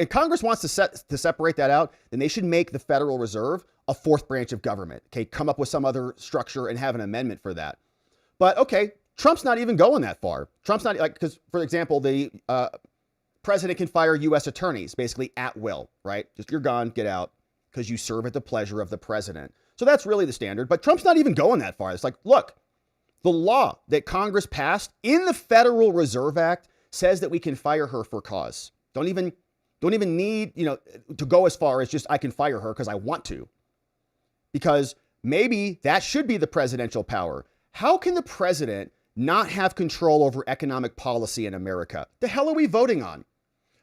Congress wants to separate that out, then they should make the Federal Reserve a fourth branch of government. Okay, come up with some other structure and have an amendment for that. But okay, Trump's not even going that far. Trump's not, like, because, for example, the president can fire U.S. attorneys basically at will, right? Just you're gone, get out, because you serve at the pleasure of the president. So that's really the standard, but Trump's not even going that far. It's like, look, the law that Congress passed in the Federal Reserve Act says that we can fire her for cause. Don't even need, to go as far as just I can fire her because I want to. Because maybe that should be the presidential power. How can the president not have control over economic policy in America? The hell are we voting on?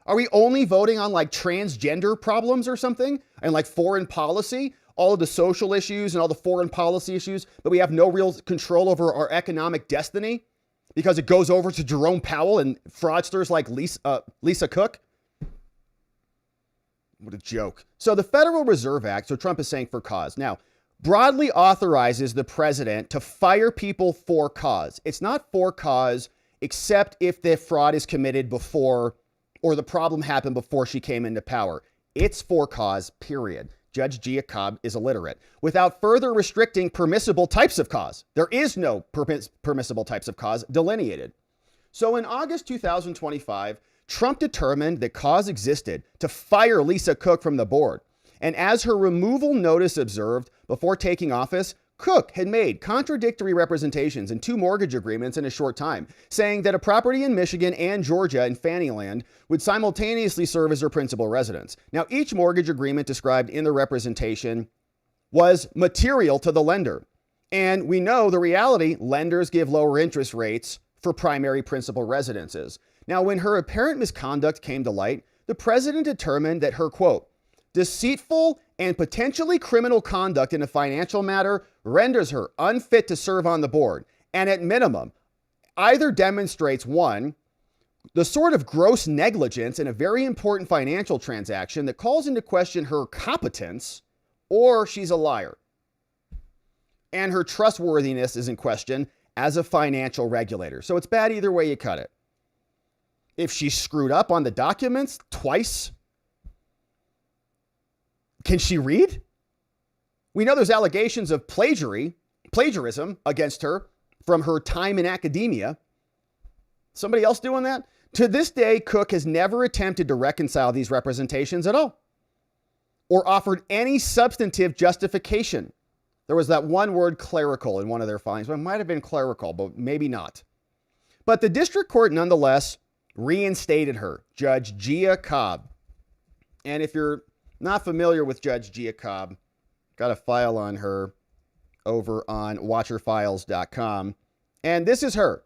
Are we only voting on like transgender problems or something and like foreign policy? All of the social issues and all the foreign policy issues, but we have no real control over our economic destiny because it goes over to Jerome Powell and fraudsters like Lisa Cook. What a joke. So the Federal Reserve Act, so Trump is saying for cause. Now, broadly authorizes the president to fire people for cause. It's not for cause, except if the fraud is committed before or the problem happened before she came into power. It's for cause, period. Judge Giacob is illiterate. Without further restricting permissible types of cause. There is no permissible types of cause delineated. So in August 2025, Trump determined that cause existed to fire Lisa Cook from the board. And as her removal notice observed, before taking office, Cook had made contradictory representations in 2 mortgage agreements in a short time, saying that a property in Michigan and Georgia in Fannyland would simultaneously serve as her principal residence. Now, each mortgage agreement described in the representation was material to the lender. And we know the reality, lenders give lower interest rates for primary principal residences. Now, when her apparent misconduct came to light, the president determined that her, quote, deceitful and potentially criminal conduct in a financial matter renders her unfit to serve on the board. And at minimum, either demonstrates, 1, the sort of gross negligence in a very important financial transaction that calls into question her competence, or she's a liar. And her trustworthiness is in question as a financial regulator. So it's bad either way you cut it. If she screwed up on the documents twice, can she read? We know there's allegations of plagiarism against her from her time in academia. Somebody else doing that? To this day, Cook has never attempted to reconcile these representations at all or offered any substantive justification. There was that one word clerical in one of their filings. Well, it might have been clerical, but maybe not. But the district court nonetheless reinstated her, Judge Giacob. And if you're not familiar with Judge Giacob, got a file on her over on watcherfiles.com. And this is her.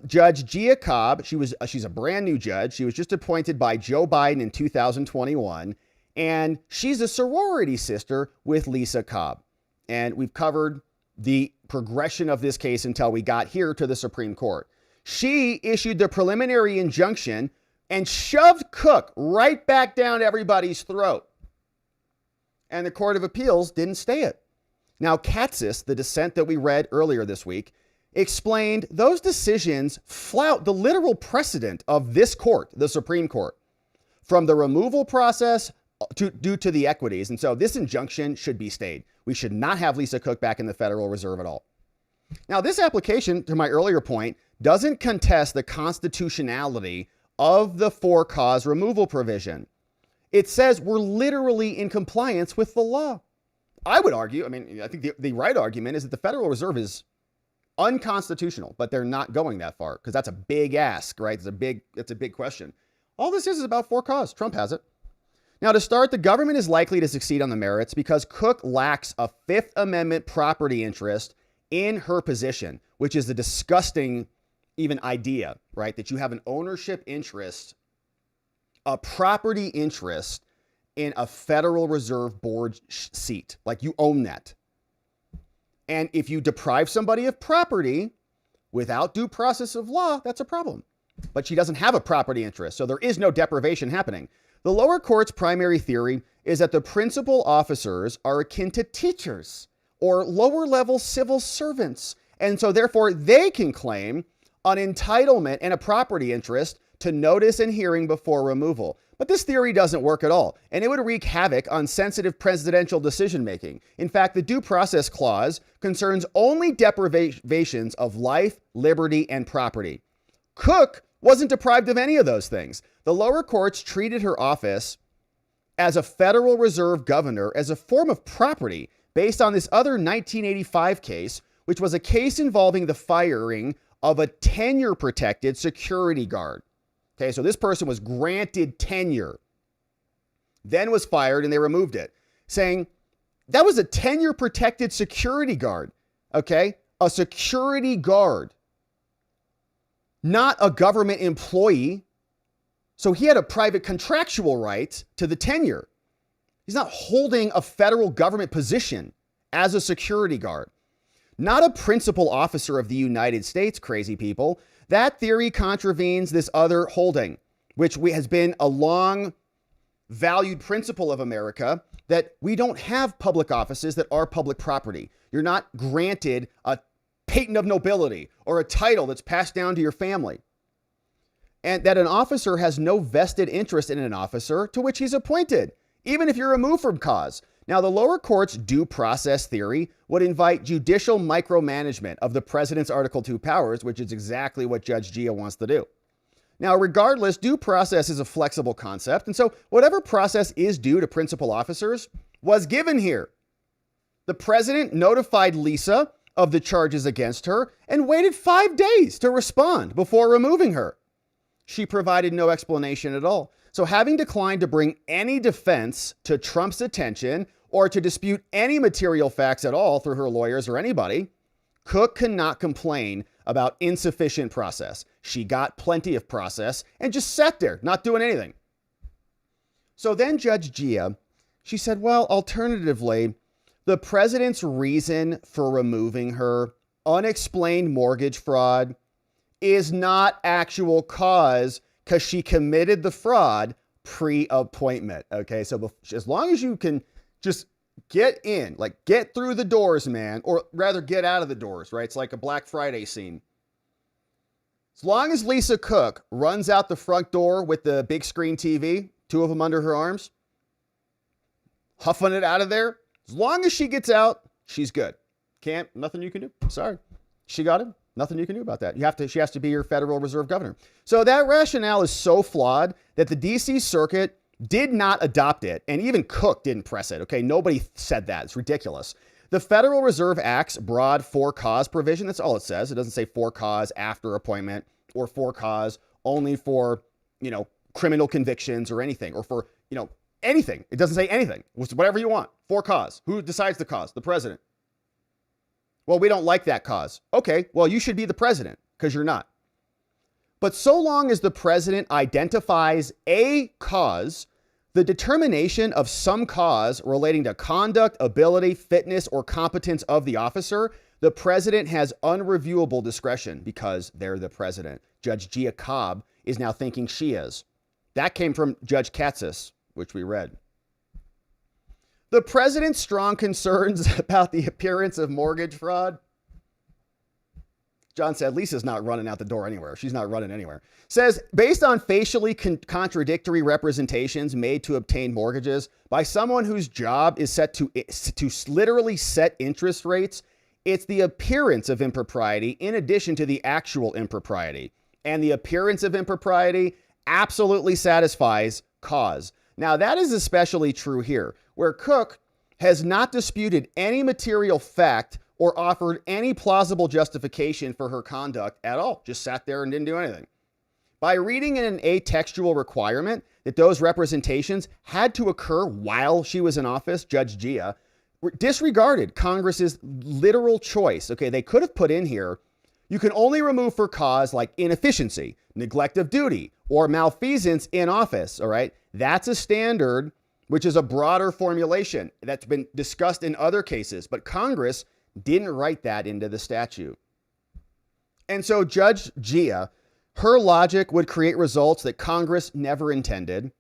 Judge Giacob, she's a brand new judge. She was just appointed by Joe Biden in 2021. And she's a sorority sister with Lisa Cobb. And we've covered the progression of this case until we got here to the Supreme Court. She issued the preliminary injunction and shoved Cook right back down everybody's throat. And the Court of Appeals didn't stay it. Now, Katsas, the dissent that we read earlier this week, explained those decisions flout the literal precedent of this court, the Supreme Court, from the removal process due to the equities. And so this injunction should be stayed. We should not have Lisa Cook back in the Federal Reserve at all. Now, this application, to my earlier point, doesn't contest the constitutionality of the for-cause removal provision. It says we're literally in compliance with the law. I would argue, I think the right argument is that the Federal Reserve is unconstitutional, but they're not going that far because that's a big ask, right? It's a big question. All this is about for-cause. Trump has it. Now, to start, the government is likely to succeed on the merits because Cook lacks a Fifth Amendment property interest in her position, which is a disgusting even idea, right? That you have an ownership interest, a property interest in a Federal Reserve Board seat. Like you own that. And if you deprive somebody of property without due process of law, that's a problem. But she doesn't have a property interest, so there is no deprivation happening. The lower court's primary theory is that the principal officers are akin to teachers or lower level civil servants. And so therefore they can claim an entitlement and a property interest to notice and hearing before removal. But this theory doesn't work at all, and it would wreak havoc on sensitive presidential decision-making. In fact, the Due Process Clause concerns only deprivations of life, liberty, and property. Cook wasn't deprived of any of those things. The lower courts treated her office as a Federal Reserve governor as a form of property based on this other 1985 case, which was a case involving the firing of a tenure-protected security guard. Okay, so this person was granted tenure, then was fired, and they removed it, saying that was a tenure-protected security guard, okay? A security guard, not a government employee. So he had a private contractual right to the tenure. He's not holding a federal government position as a security guard. Not a principal officer of the United States, crazy people. That theory contravenes this other holding, which has been a long valued principle of America that we don't have public offices that are public property. You're not granted a patent of nobility or a title that's passed down to your family. And that an officer has no vested interest in an officer to which he's appointed, even if you're removed from cause. Now, the lower court's due process theory would invite judicial micromanagement of the president's Article 2 powers, which is exactly what Judge Gouveia wants to do. Now, regardless, due process is a flexible concept, and so whatever process is due to principal officers was given here. The president notified Lisa of the charges against her and waited 5 days to respond before removing her. She provided no explanation at all. So having declined to bring any defense to Trump's attention or to dispute any material facts at all through her lawyers or anybody, Cook cannot complain about insufficient process. She got plenty of process and just sat there, not doing anything. So then Judge Gouveia, she said, well, alternatively, the president's reason for removing her, unexplained mortgage fraud, is not actual cause because she committed the fraud pre-appointment. Okay, so as long as you can just get in, like get through the doors, man, or rather get out of the doors, right? It's like a Black Friday scene. As long as Lisa Cook runs out the front door with the big screen TV, 2 of them under her arms, huffing it out of there, as long as she gets out, she's good. Nothing you can do. Sorry. She got him. Nothing you can do about that. She has to be your Federal Reserve governor. So that rationale is so flawed that the DC Circuit did not adopt it, and even Cook didn't press it. Okay, nobody said that. It's ridiculous. The Federal Reserve Act's broad for-cause provision, that's all it says. It doesn't say for-cause after appointment or for-cause only for, criminal convictions or anything, or for, anything. It doesn't say anything. It's whatever you want. For-cause. Who decides the cause? The president. Well, we don't like that cause. Okay, well, you should be the president because you're not. But so long as the president identifies a cause, the determination of some cause relating to conduct, ability, fitness, or competence of the officer, the president has unreviewable discretion because they're the president. Judge Gouveia Cobb is now thinking she is. That came from Judge Katsas, which we read. The president's strong concerns about the appearance of mortgage fraud. John said, Lisa's not running out the door anywhere. She's not running anywhere. Says, based on facially contradictory representations made to obtain mortgages by someone whose job is set to literally set interest rates, it's the appearance of impropriety in addition to the actual impropriety. And the appearance of impropriety absolutely satisfies cause. Now, that is especially true here, where Cook has not disputed any material fact or offered any plausible justification for her conduct at all. Just sat there and didn't do anything. By reading in an atextual requirement that those representations had to occur while she was in office, Judge Gouveia disregarded Congress's literal choice. Okay, they could have put in here, you can only remove for cause like inefficiency, neglect of duty, or malfeasance in office, all right? That's a standard, which is a broader formulation that's been discussed in other cases, but Congress didn't write that into the statute. And so Judge Gouveia, her logic would create results that Congress never intended,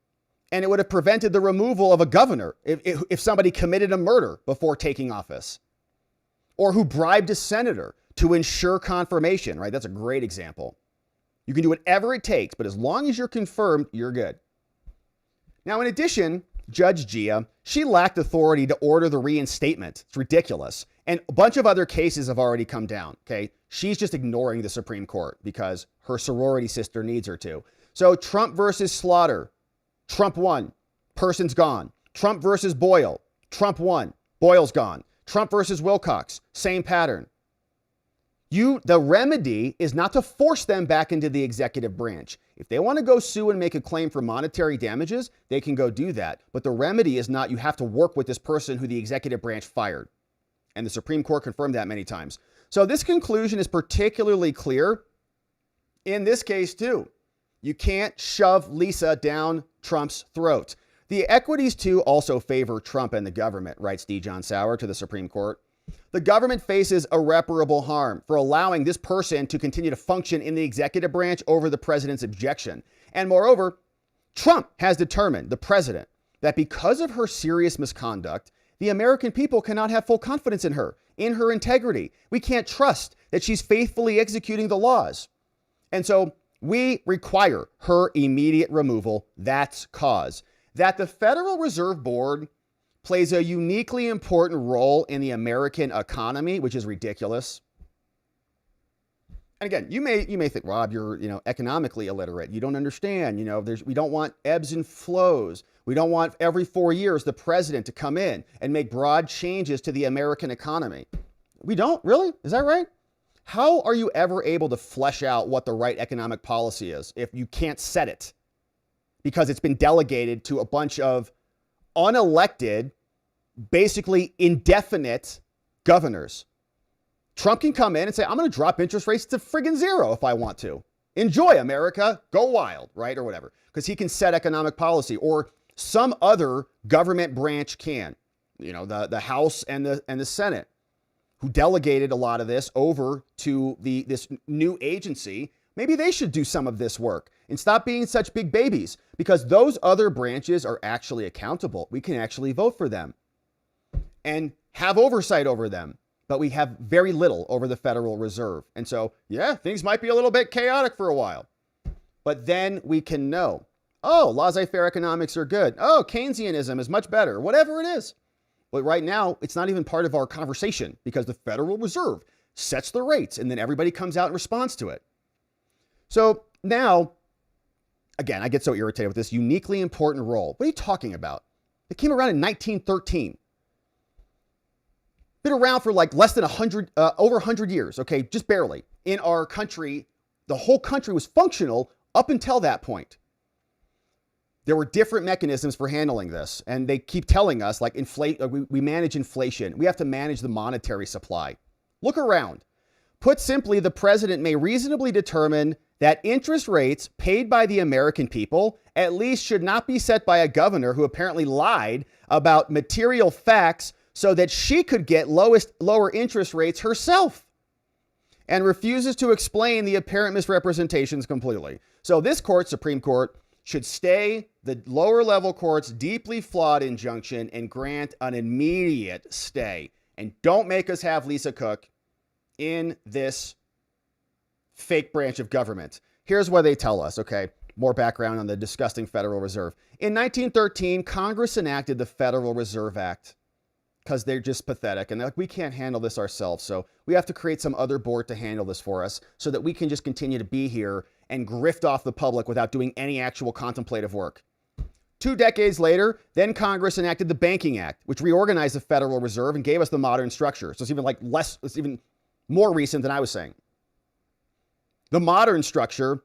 and it would have prevented the removal of a governor if somebody committed a murder before taking office, or who bribed a senator to ensure confirmation, right? That's a great example. You can do whatever it takes, but as long as you're confirmed, you're good. Now, in addition, Judge Gouveia, she lacked authority to order the reinstatement. It's ridiculous. And a bunch of other cases have already come down, okay? She's just ignoring the Supreme Court because her sorority sister needs her to. So Trump versus Slaughter, Trump won, person's gone. Trump versus Boyle, Trump won, Boyle's gone. Trump versus Wilcox, same pattern. The remedy is not to force them back into the executive branch. If they want to go sue and make a claim for monetary damages, they can go do that. But the remedy is not you have to work with this person who the executive branch fired. And the Supreme Court confirmed that many times. So this conclusion is particularly clear in this case too. You can't shove Lisa down Trump's throat. The equities too also favor Trump and the government, writes D. John Sauer to the Supreme Court. The government faces irreparable harm for allowing this person to continue to function in the executive branch over the president's objection. And moreover, Trump has determined, the president, that because of her serious misconduct, the American people cannot have full confidence in her integrity. We can't trust that she's faithfully executing the laws. And so we require her immediate removal. That's cause. That the Federal Reserve Board plays a uniquely important role in the American economy, which is ridiculous. And again, you may think, Rob, you're economically illiterate. You don't understand. We don't want ebbs and flows. We don't want every 4 years the president to come in and make broad changes to the American economy. We don't, really? Is that right? How are you ever able to flesh out what the right economic policy is if you can't set it? Because it's been delegated to a bunch of unelected, basically indefinite governors. Trump can come in and say, I'm going to drop interest rates to friggin' zero if I want to. Enjoy, America. Go wild, right? Or whatever. Because he can set economic policy, or some other government branch can. The House and the Senate, who delegated a lot of this over to this new agency. Maybe they should do some of this work and stop being such big babies, because those other branches are actually accountable. We can actually vote for them and have oversight over them. But we have very little over the Federal Reserve. And so, yeah, things might be a little bit chaotic for a while. But then we can know, laissez-faire economics are good. Keynesianism is much better, whatever it is. But right now, it's not even part of our conversation, because the Federal Reserve sets the rates and then everybody comes out and responds to it. So now, again, I get so irritated with this uniquely important role. What are you talking about? It came around in 1913. Been around for like less than 100, over 100 years, okay, just barely. In our country, the whole country was functional up until that point. There were different mechanisms for handling this, and they keep telling us, like, we manage inflation. We have to manage the monetary supply. Look around. Put simply, the president may reasonably determine that interest rates paid by the American people at least should not be set by a governor who apparently lied about material facts so that she could get lower interest rates herself, and refuses to explain the apparent misrepresentations completely. So this court, Supreme Court, should stay the lower level court's deeply flawed injunction and grant an immediate stay. And don't make us have Lisa Cook in this fake branch of government. Here's what they tell us, okay? More background on the disgusting Federal Reserve. In 1913, Congress enacted the Federal Reserve Act, because they're just pathetic. And they're like, we can't handle this ourselves. So we have to create some other board to handle this for us so that we can just continue to be here and grift off the public without doing any actual contemplative work. 2 decades later, then Congress enacted the Banking Act, which reorganized the Federal Reserve and gave us the modern structure. So it's even more recent than I was saying. The modern structure,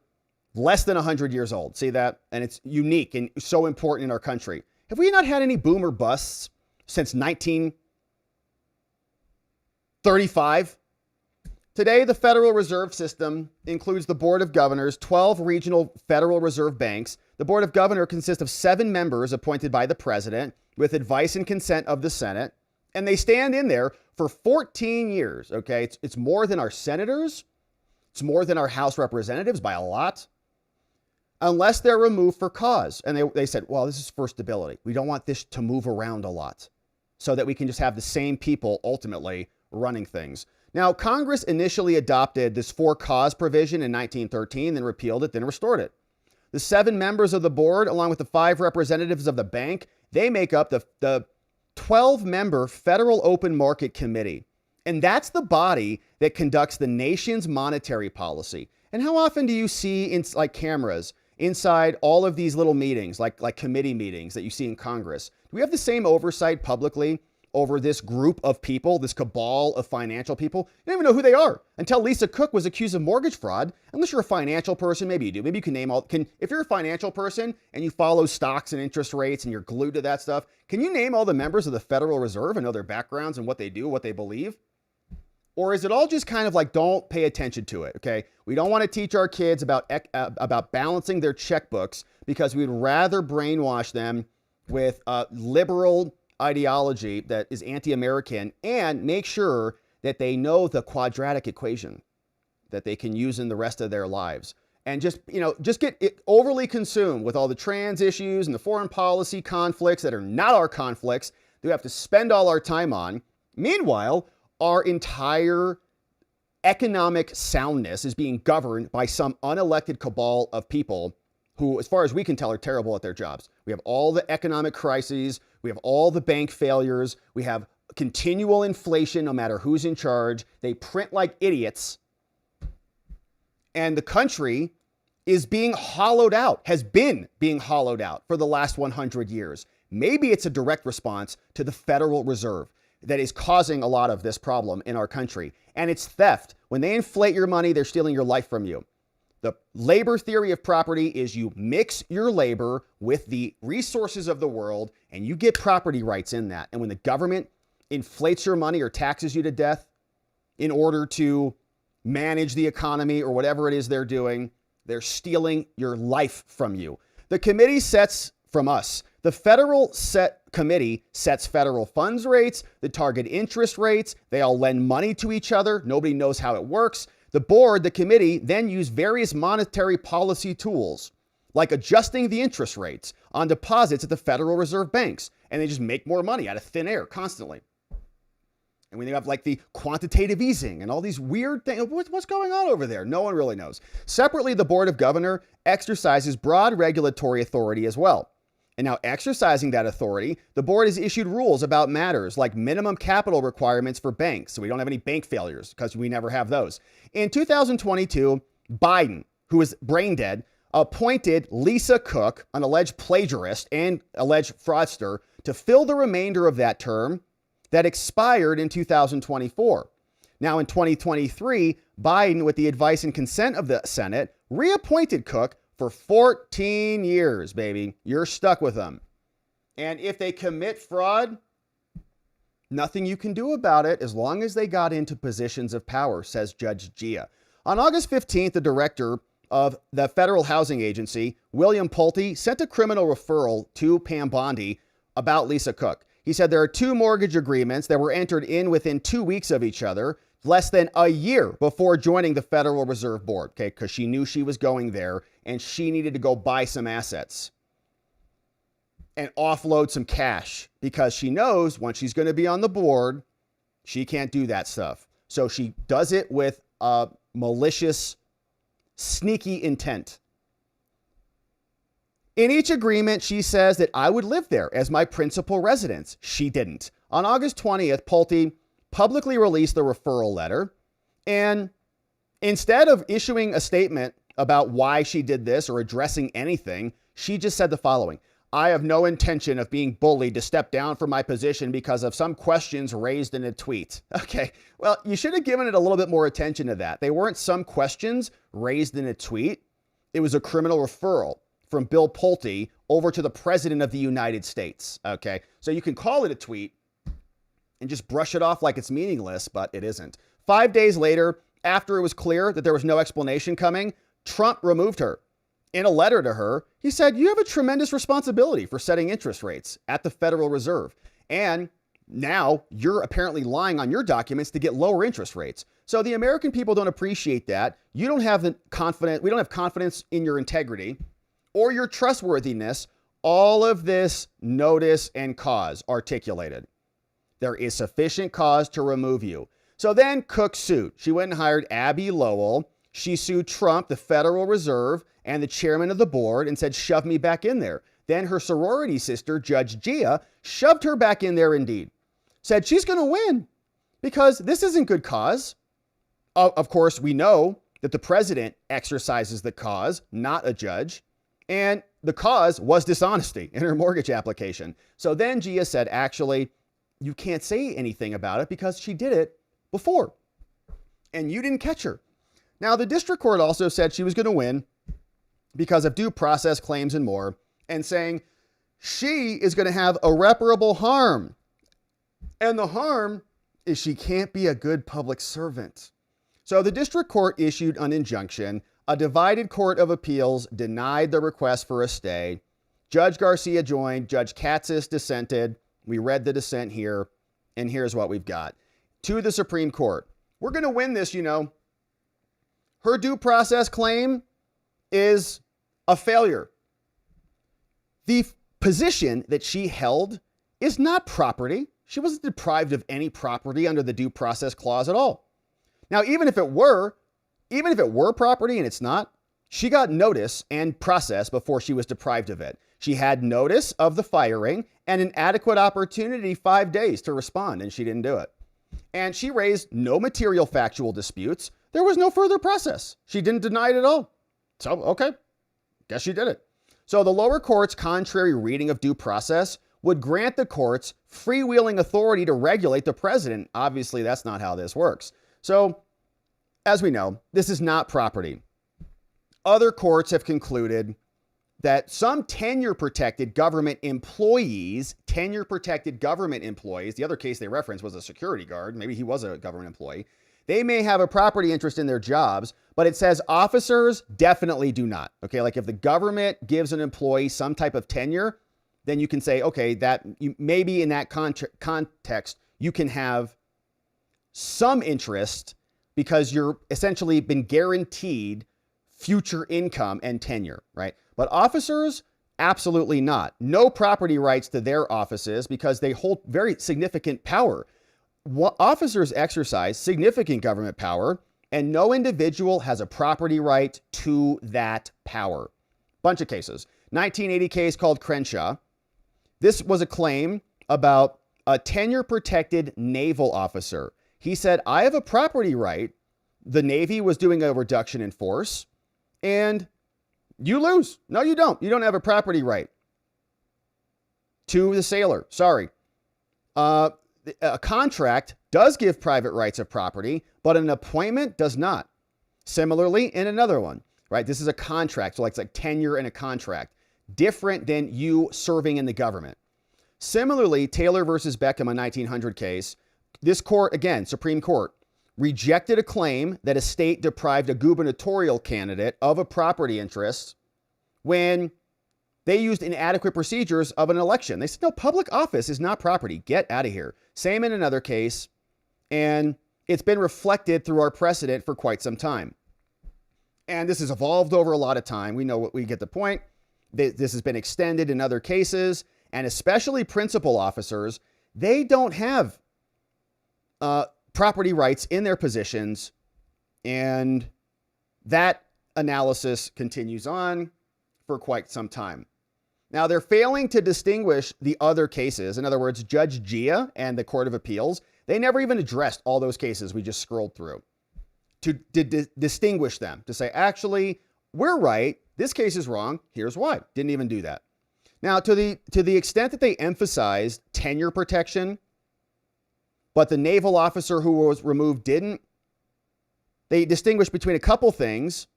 less than 100 years old. See that? And it's unique and so important in our country. Have we not had any boom or busts since 1935? Today, the Federal Reserve System includes the Board of Governors, 12 regional Federal Reserve banks. The Board of Governors consists of 7 members appointed by the president with advice and consent of the Senate. And they stand in there for 14 years, okay? It's more than our senators. It's more than our House representatives by a lot. Unless they're removed for cause. And they said, well, this is for stability. We don't want this to move around a lot, so that we can just have the same people ultimately running things. Now, Congress initially adopted this for cause provision in 1913, then repealed it, then restored it. The 7 members of the board, along with the 5 representatives of the bank, they make up the 12-member Federal Open Market Committee. And that's the body that conducts the nation's monetary policy. And how often do you see cameras inside all of these little meetings, like committee meetings that you see in Congress? Do we have the same oversight publicly over this group of people, this cabal of financial people? You don't even know who they are until Lisa Cook was accused of mortgage fraud. Unless you're a financial person, maybe you do. Maybe you can name if you're a financial person and you follow stocks and interest rates and you're glued to that stuff, can you name all the members of the Federal Reserve and know their backgrounds and what they do, what they believe? Or is it all just kind of like, don't pay attention to it, okay? We don't want to teach our kids about balancing their checkbooks because we'd rather brainwash them with liberal ideology that is anti-American and make sure that they know the quadratic equation that they can use in the rest of their lives. and just get overly consumed with all the trans issues and the foreign policy conflicts that are not our conflicts that we have to spend all our time on. Meanwhile, our entire economic soundness is being governed by some unelected cabal of people who, as far as we can tell, are terrible at their jobs. We have all the economic crises. We have all the bank failures. We have continual inflation no matter who's in charge. They print like idiots. And the country is being hollowed out, has been being hollowed out for the last 100 years. Maybe it's a direct response to the Federal Reserve that is causing a lot of this problem in our country. And it's theft. When they inflate your money, they're stealing your life from you. The labor theory of property is you mix your labor with the resources of the world and you get property rights in that. And when the government inflates your money or taxes you to death in order to manage the economy or whatever it is they're doing, they're stealing your life from you. The committee sets from us. The federal committee sets federal funds rates, the target interest rates. They all lend money to each other. Nobody knows how it works. The board, the committee, then use various monetary policy tools, like adjusting the interest rates on deposits at the Federal Reserve banks. And they just make more money out of thin air constantly. And when you have like the quantitative easing and all these weird things, what's going on over there? No one really knows. Separately, the Board of Governors exercises broad regulatory authority as well. And now exercising that authority, the board has issued rules about matters like minimum capital requirements for banks. So we don't have any bank failures because we never have those. In 2022, Biden, who is brain dead, appointed Lisa Cook, an alleged plagiarist and alleged fraudster, to fill the remainder of that term that expired in 2024. Now in 2023, Biden, with the advice and consent of the Senate, reappointed Cook for 14 years, baby. You're stuck with them. And if they commit fraud, nothing you can do about it as long as they got into positions of power, says Judge Gouveia. On August 15th, the director of the Federal Housing Agency, William Pulte, sent a criminal referral to Pam Bondi about Lisa Cook. He said there are 2 mortgage agreements that were entered in within 2 weeks of each other, less than a year before joining the Federal Reserve Board, okay, because she knew she was going there and she needed to go buy some assets and offload some cash because she knows once she's going to be on the board, she can't do that stuff. So she does it with a malicious, sneaky intent. In each agreement, she says that I would live there as my principal residence. She didn't. On August 20th, Pulte publicly released the referral letter. And instead of issuing a statement about why she did this or addressing anything, she just said the following: I have no intention of being bullied to step down from my position because of some questions raised in a tweet. Okay, well, you should have given it a little bit more attention to that. They weren't some questions raised in a tweet. It was a criminal referral from Bill Pulte over to the President of the United States. Okay, so you can call it a tweet and just brush it off like it's meaningless, but it isn't. 5 days later, after it was clear that there was no explanation coming, Trump removed her. In a letter to her, he said, you have a tremendous responsibility for setting interest rates at the Federal Reserve. And now you're apparently lying on your documents to get lower interest rates. So the American people don't appreciate that. You don't have we don't have confidence in your integrity or your trustworthiness. All of this notice and cause articulated. There is sufficient cause to remove you. So then Cook sued. She went and hired Abby Lowell. She sued Trump, the Federal Reserve, and the chairman of the board and said, shove me back in there. Then her sorority sister, Judge Gouveia, shoved her back in there indeed. Said she's going to win because this isn't good cause. Of course, we know that the president exercises the cause, not a judge. And the cause was dishonesty in her mortgage application. So then Gouveia said, actually, you can't say anything about it because she did it before and you didn't catch her. Now, the district court also said she was going to win because of due process claims and more, and saying she is going to have irreparable harm. And the harm is she can't be a good public servant. So the district court issued an injunction. A divided court of appeals denied the request for a stay. Judge Garcia joined. Judge Katsas dissented. We read the dissent here, and here's what we've got. To the Supreme Court. We're going to win this, you know. Her due process claim is a failure. The position that she held is not property. She wasn't deprived of any property under the Due Process Clause at all. Now, even if it were property and it's not, she got notice and process before she was deprived of it. She had notice of the firing and an adequate opportunity, 5 days, to respond, and she didn't do it. And she raised no material factual disputes. There was no further process. She didn't deny it at all. So, okay, guess she did it. So the lower court's contrary reading of due process would grant the courts freewheeling authority to regulate the president. Obviously, that's not how this works. So, as we know, this is not property. Other courts have concluded that some tenure-protected government employees, the other case they referenced was a security guard, maybe he was a government employee, they may have a property interest in their jobs, but it says officers definitely do not. Okay, like if the government gives an employee some type of tenure, then you can say, okay, that maybe in that context, you can have some interest because you're essentially been guaranteed future income and tenure, right? But officers, absolutely not. No property rights to their offices because they hold very significant power. Officers exercise significant government power, and no individual has a property right to that power. Bunch of cases. 1980 case called Crenshaw. This was a claim about a tenure-protected naval officer. He said, I have a property right. The Navy was doing a reduction in force, and you lose. No, you don't. You don't have a property right to the sailor. Sorry. A contract does give private rights of property, but an appointment does not. Similarly, in another one, right? This is a contract. So it's like tenure in a contract, different than you serving in the government. Similarly, Taylor versus Beckham, a 1900 case, this court, again, Supreme Court, rejected a claim that a state deprived a gubernatorial candidate of a property interest when they used inadequate procedures of an election. They said, no, public office is not property. Get out of here. Same in another case. And it's been reflected through our precedent for quite some time. And this has evolved over a lot of time. We know what we get the point. This has been extended in other cases, and especially principal officers, they don't have property rights in their positions. And that analysis continues on for quite some time. Now, they're failing to distinguish the other cases. In other words, Judge Gouveia and the Court of Appeals, they never even addressed all those cases we just scrolled through to distinguish them, to say, actually, we're right. This case is wrong. Here's why. Didn't even do that. Now, to the extent that they emphasized tenure protection, but the naval officer who was removed didn't, they distinguished between a couple things,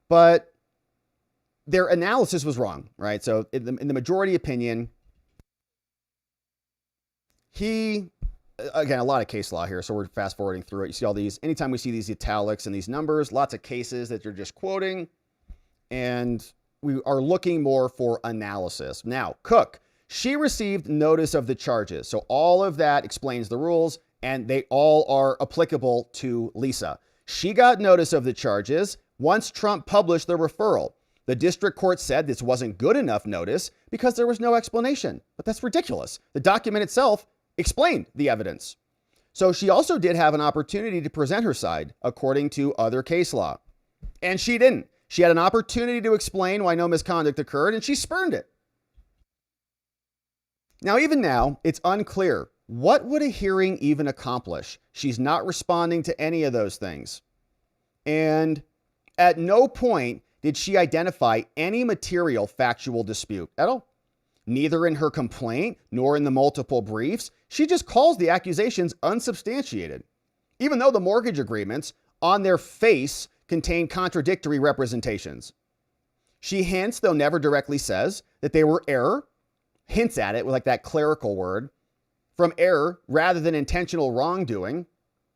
but their analysis was wrong, right? So in the majority opinion, again, a lot of case law here, so we're fast forwarding through it. You see all these, anytime we see these italics and these numbers, lots of cases that you're just quoting, and we are looking more for analysis. Now, Cook, she received notice of the charges. So all of that explains the rules, and they all are applicable to Lisa. She got notice of the charges once Trump published the referral. The district court said this wasn't good enough notice because there was no explanation. But that's ridiculous. The document itself explained the evidence. So she also did have an opportunity to present her side, according to other case law. And she didn't. She had an opportunity to explain why no misconduct occurred, and she spurned it. Now, even now, it's unclear. What would a hearing even accomplish? She's not responding to any of those things. And at no point did she identify any material factual dispute at all. Neither in her complaint nor in the multiple briefs. She just calls the accusations unsubstantiated, even though the mortgage agreements on their face contain contradictory representations. She hints, though never directly says, that they were error, hints at it with like that clerical word, from error rather than intentional wrongdoing,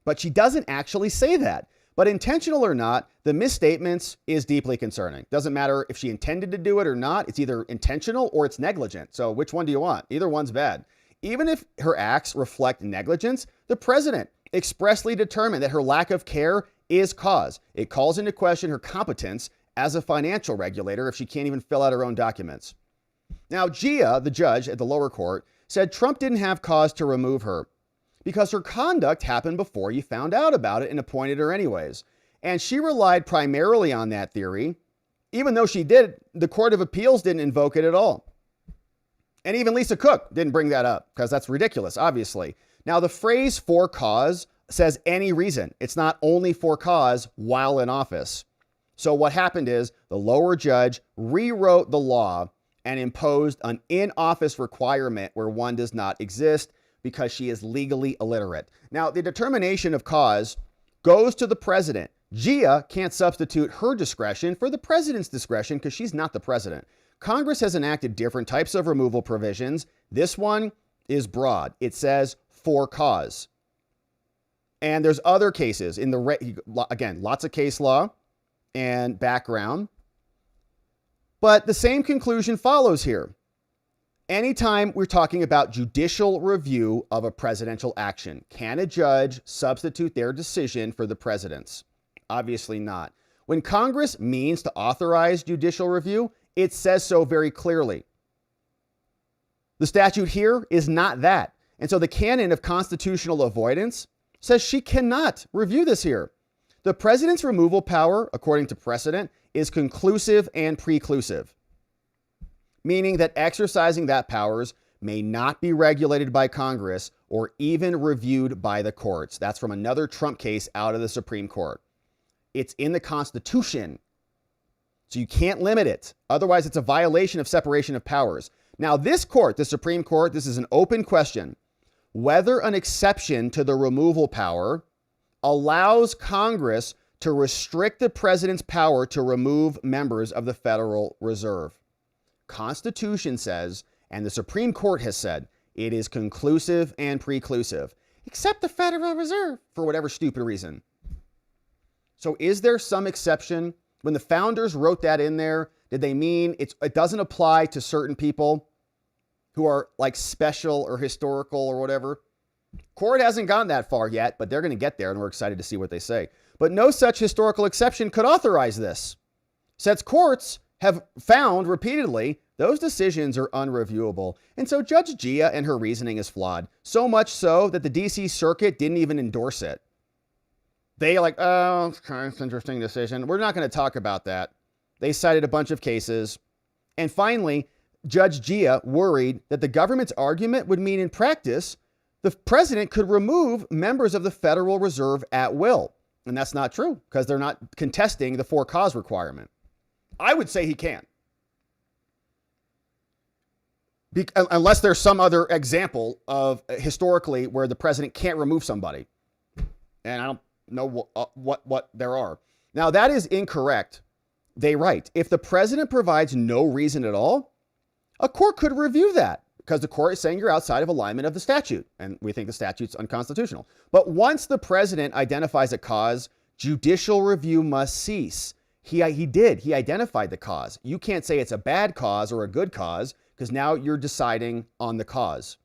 but she doesn't actually say that. But intentional or not, the misstatements is deeply concerning. Doesn't matter if she intended to do it or not. It's either intentional or it's negligent. So which one do you want? Either one's bad. Even if her acts reflect negligence, the president expressly determined that her lack of care is cause. It calls into question her competence as a financial regulator if she can't even fill out her own documents. Now, Gouveia, the judge at the lower court, said Trump didn't have cause to remove her because her conduct happened before you found out about it and appointed her anyways. And she relied primarily on that theory. Even though she did, the Court of Appeals didn't invoke it at all. And even Lisa Cook didn't bring that up because that's ridiculous, obviously. Now, the phrase for cause says any reason. It's not only for cause while in office. So what happened is the lower judge rewrote the law and imposed an in-office requirement where one does not exist because she is legally illiterate. Now, the determination of cause goes to the president. Gouveia can't substitute her discretion for the president's discretion because she's not the president. Congress has enacted different types of removal provisions. This one is broad. It says for cause. And there's other cases in the, again, lots of case law and background. But the same conclusion follows here. Anytime we're talking about judicial review of a presidential action, can a judge substitute their decision for the president's? Obviously not. When Congress means to authorize judicial review, it says so very clearly. The statute here is not that. And so the canon of constitutional avoidance says she cannot review this here. The president's removal power, according to precedent, is conclusive and preclusive, meaning that exercising that powers may not be regulated by Congress or even reviewed by the courts. That's from another Trump case out of the Supreme Court. It's in the Constitution, so you can't limit it. Otherwise, it's a violation of separation of powers. Now, this court, the Supreme Court, this is an open question. Whether an exception to the removal power allows Congress to restrict the president's power to remove members of the Federal Reserve. Constitution says, and the Supreme Court has said, it is conclusive and preclusive, except the Federal Reserve for whatever stupid reason. So is there some exception? When the founders wrote that in there, did they mean it doesn't apply to certain people who are like special or historical or whatever? Court hasn't gone that far yet, but they're going to get there, and we're excited to see what they say. But no such historical exception could authorize this, since courts have found repeatedly those decisions are unreviewable. And so Judge Gouveia and her reasoning is flawed, so much so that the D.C. Circuit didn't even endorse it. They like, oh, it's an interesting decision. We're not going to talk about that. They cited a bunch of cases. And finally, Judge Gouveia worried that the government's argument would mean in practice the president could remove members of the Federal Reserve at will. And that's not true because they're not contesting the for cause requirement. I would say he can. Unless there's some other example of historically where the president can't remove somebody. And I don't know what there are. Now, that is incorrect. They write, if the president provides no reason at all, a court could review that because the court is saying you're outside of alignment of the statute. And we think the statute's unconstitutional. But once the president identifies a cause, judicial review must cease. He identified the cause. You can't say it's a bad cause or a good cause because now you're deciding on the cause.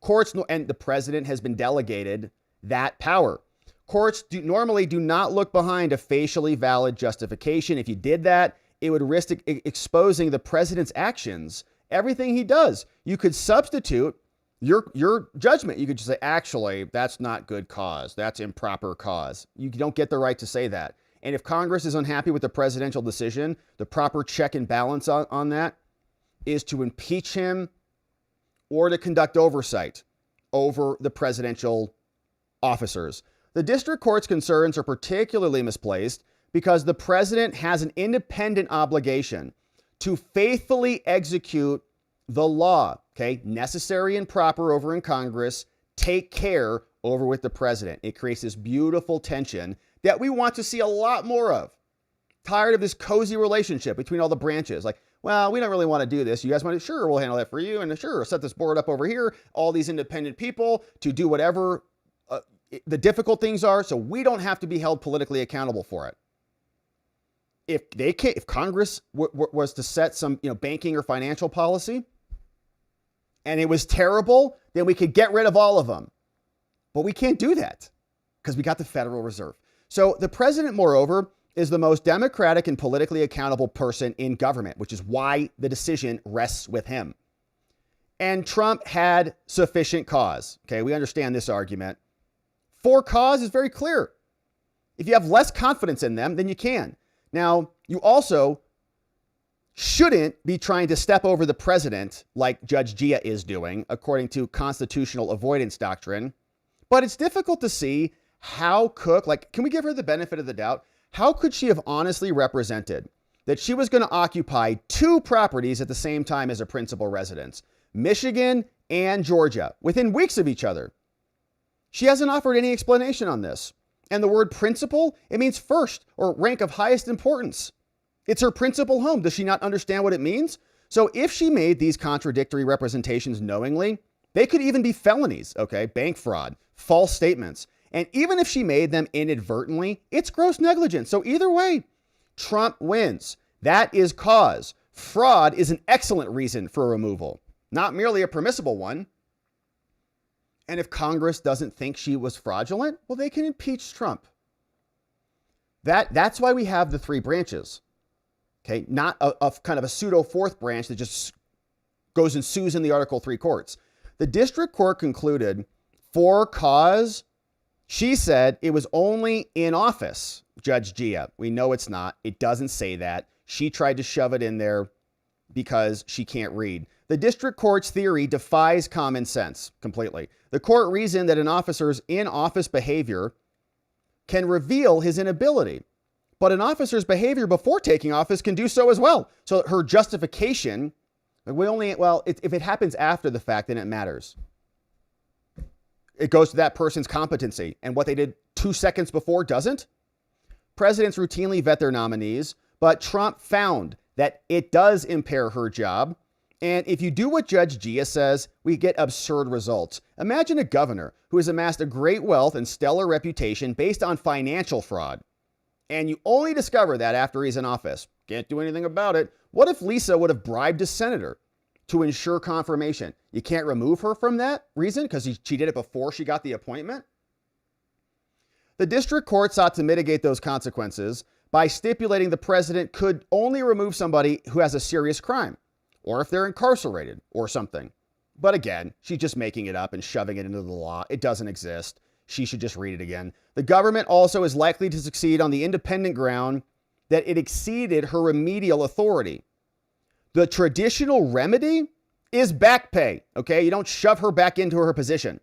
Courts, and the president has been delegated that power. Courts normally do not look behind a facially valid justification. If you did that, it would risk exposing the president's actions, everything he does. You could substitute your judgment. You could just say, actually, that's not good cause. That's improper cause. You don't get the right to say that. And if Congress is unhappy with the presidential decision, the proper check and balance on that is to impeach him or to conduct oversight over the presidential officers. The district court's concerns are particularly misplaced because the president has an independent obligation to faithfully execute the law, okay? Necessary and proper over in Congress, take care over with the president. It creates this beautiful tension that we want to see a lot more of. Tired of this cozy relationship between all the branches. Like, well, we don't really want to do this. You guys want to? Sure, we'll handle that for you. And sure, set this board up over here. All these independent people to do whatever the difficult things are, so we don't have to be held politically accountable for it. If Congress was to set some, banking or financial policy, and it was terrible, then we could get rid of all of them. But we can't do that because we got the Federal Reserve. So the president, moreover, is the most democratic and politically accountable person in government, which is why the decision rests with him. And Trump had sufficient cause. Okay, we understand this argument. For cause is very clear. If you have less confidence in them, then you can. Now, you also shouldn't be trying to step over the president like Judge Gouveia is doing, according to constitutional avoidance doctrine. But it's difficult to see how can we give her the benefit of the doubt? How could she have honestly represented that she was going to occupy two properties at the same time as a principal residence, Michigan and Georgia, within weeks of each other? She hasn't offered any explanation on this. And the word principal, it means first or rank of highest importance. It's her principal home. Does she not understand what it means? So if she made these contradictory representations knowingly, they could even be felonies, okay? Bank fraud, false statements. And even if she made them inadvertently, it's gross negligence. So either way, Trump wins. That is cause. Fraud is an excellent reason for removal, not merely a permissible one. And if Congress doesn't think she was fraudulent, well, they can impeach Trump. That's why we have the three branches. Okay, not a kind of a pseudo fourth branch that just goes and sues in the Article 3 courts. The district court concluded for cause, she said it was only in office, Judge Gouveia. We know it's not. It doesn't say that. She tried to shove it in there because she can't read. The district court's theory defies common sense completely. The court reasoned that an officer's in-office behavior can reveal his inability, but an officer's behavior before taking office can do so as well. So her justification, if it happens after the fact, then it matters. It goes to that person's competency, and what they did 2 seconds before doesn't. Presidents routinely vet their nominees, but Trump found that it does impair her job. And if you do what Judge Gouveia says, we get absurd results. Imagine a governor who has amassed a great wealth and stellar reputation based on financial fraud. And you only discover that after he's in office. Can't do anything about it. What if Lisa would have bribed a senator to ensure confirmation? You can't remove her from that reason because she did it before she got the appointment? The district court sought to mitigate those consequences by stipulating the president could only remove somebody who has a serious crime, or if they're incarcerated or something. But again, she's just making it up and shoving it into the law. It doesn't exist. She should just read it again. The government also is likely to succeed on the independent ground that it exceeded her remedial authority. The traditional remedy is back pay, okay? You don't shove her back into her position.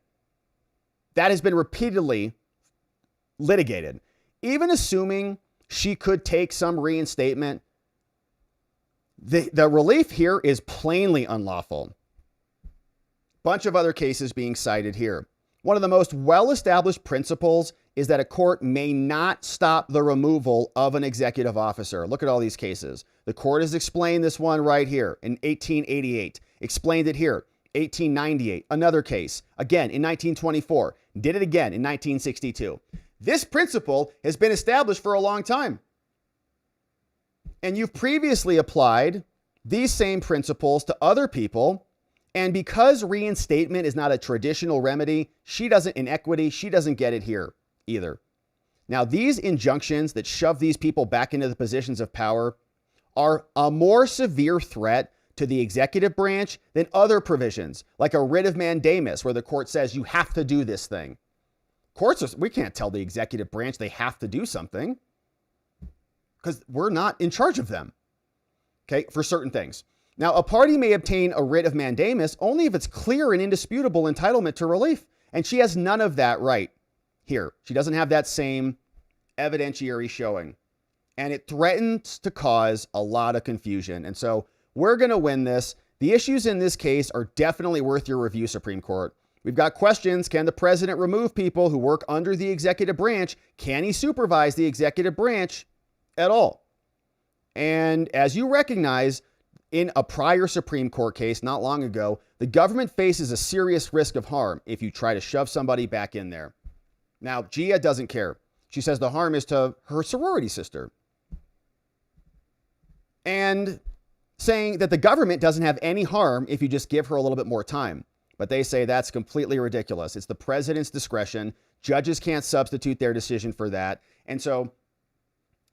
That has been repeatedly litigated. Even assuming she could take some reinstatement, the relief here is plainly unlawful. Bunch of other cases being cited here. One of the most well-established principles is that a court may not stop the removal of an executive officer. Look at all these cases. The court has explained this one right here in 1888, explained it here, 1898, another case, again in 1924, did it again in 1962. This principle has been established for a long time. And you've previously applied these same principles to other people. And because reinstatement is not a traditional remedy, she doesn't get it here either. Now, these injunctions that shove these people back into the positions of power are a more severe threat to the executive branch than other provisions, like a writ of mandamus, where the court says you have to do this thing. We can't tell the executive branch they have to do something because we're not in charge of them, okay, for certain things. Now, a party may obtain a writ of mandamus only if it's clear and indisputable entitlement to relief. And she has none of that right here. She doesn't have that same evidentiary showing. And it threatens to cause a lot of confusion. And so we're going to win this. The issues in this case are definitely worth your review, Supreme Court. We've got questions. Can the president remove people who work under the executive branch? Can he supervise the executive branch at all? And as you recognize, in a prior Supreme Court case not long ago, the government faces a serious risk of harm if you try to shove somebody back in there. Now, Gouveia doesn't care. She says the harm is to her sorority sister. And saying that the government doesn't have any harm if you just give her a little bit more time. But they say that's completely ridiculous. It's the president's discretion. Judges can't substitute their decision for that. And so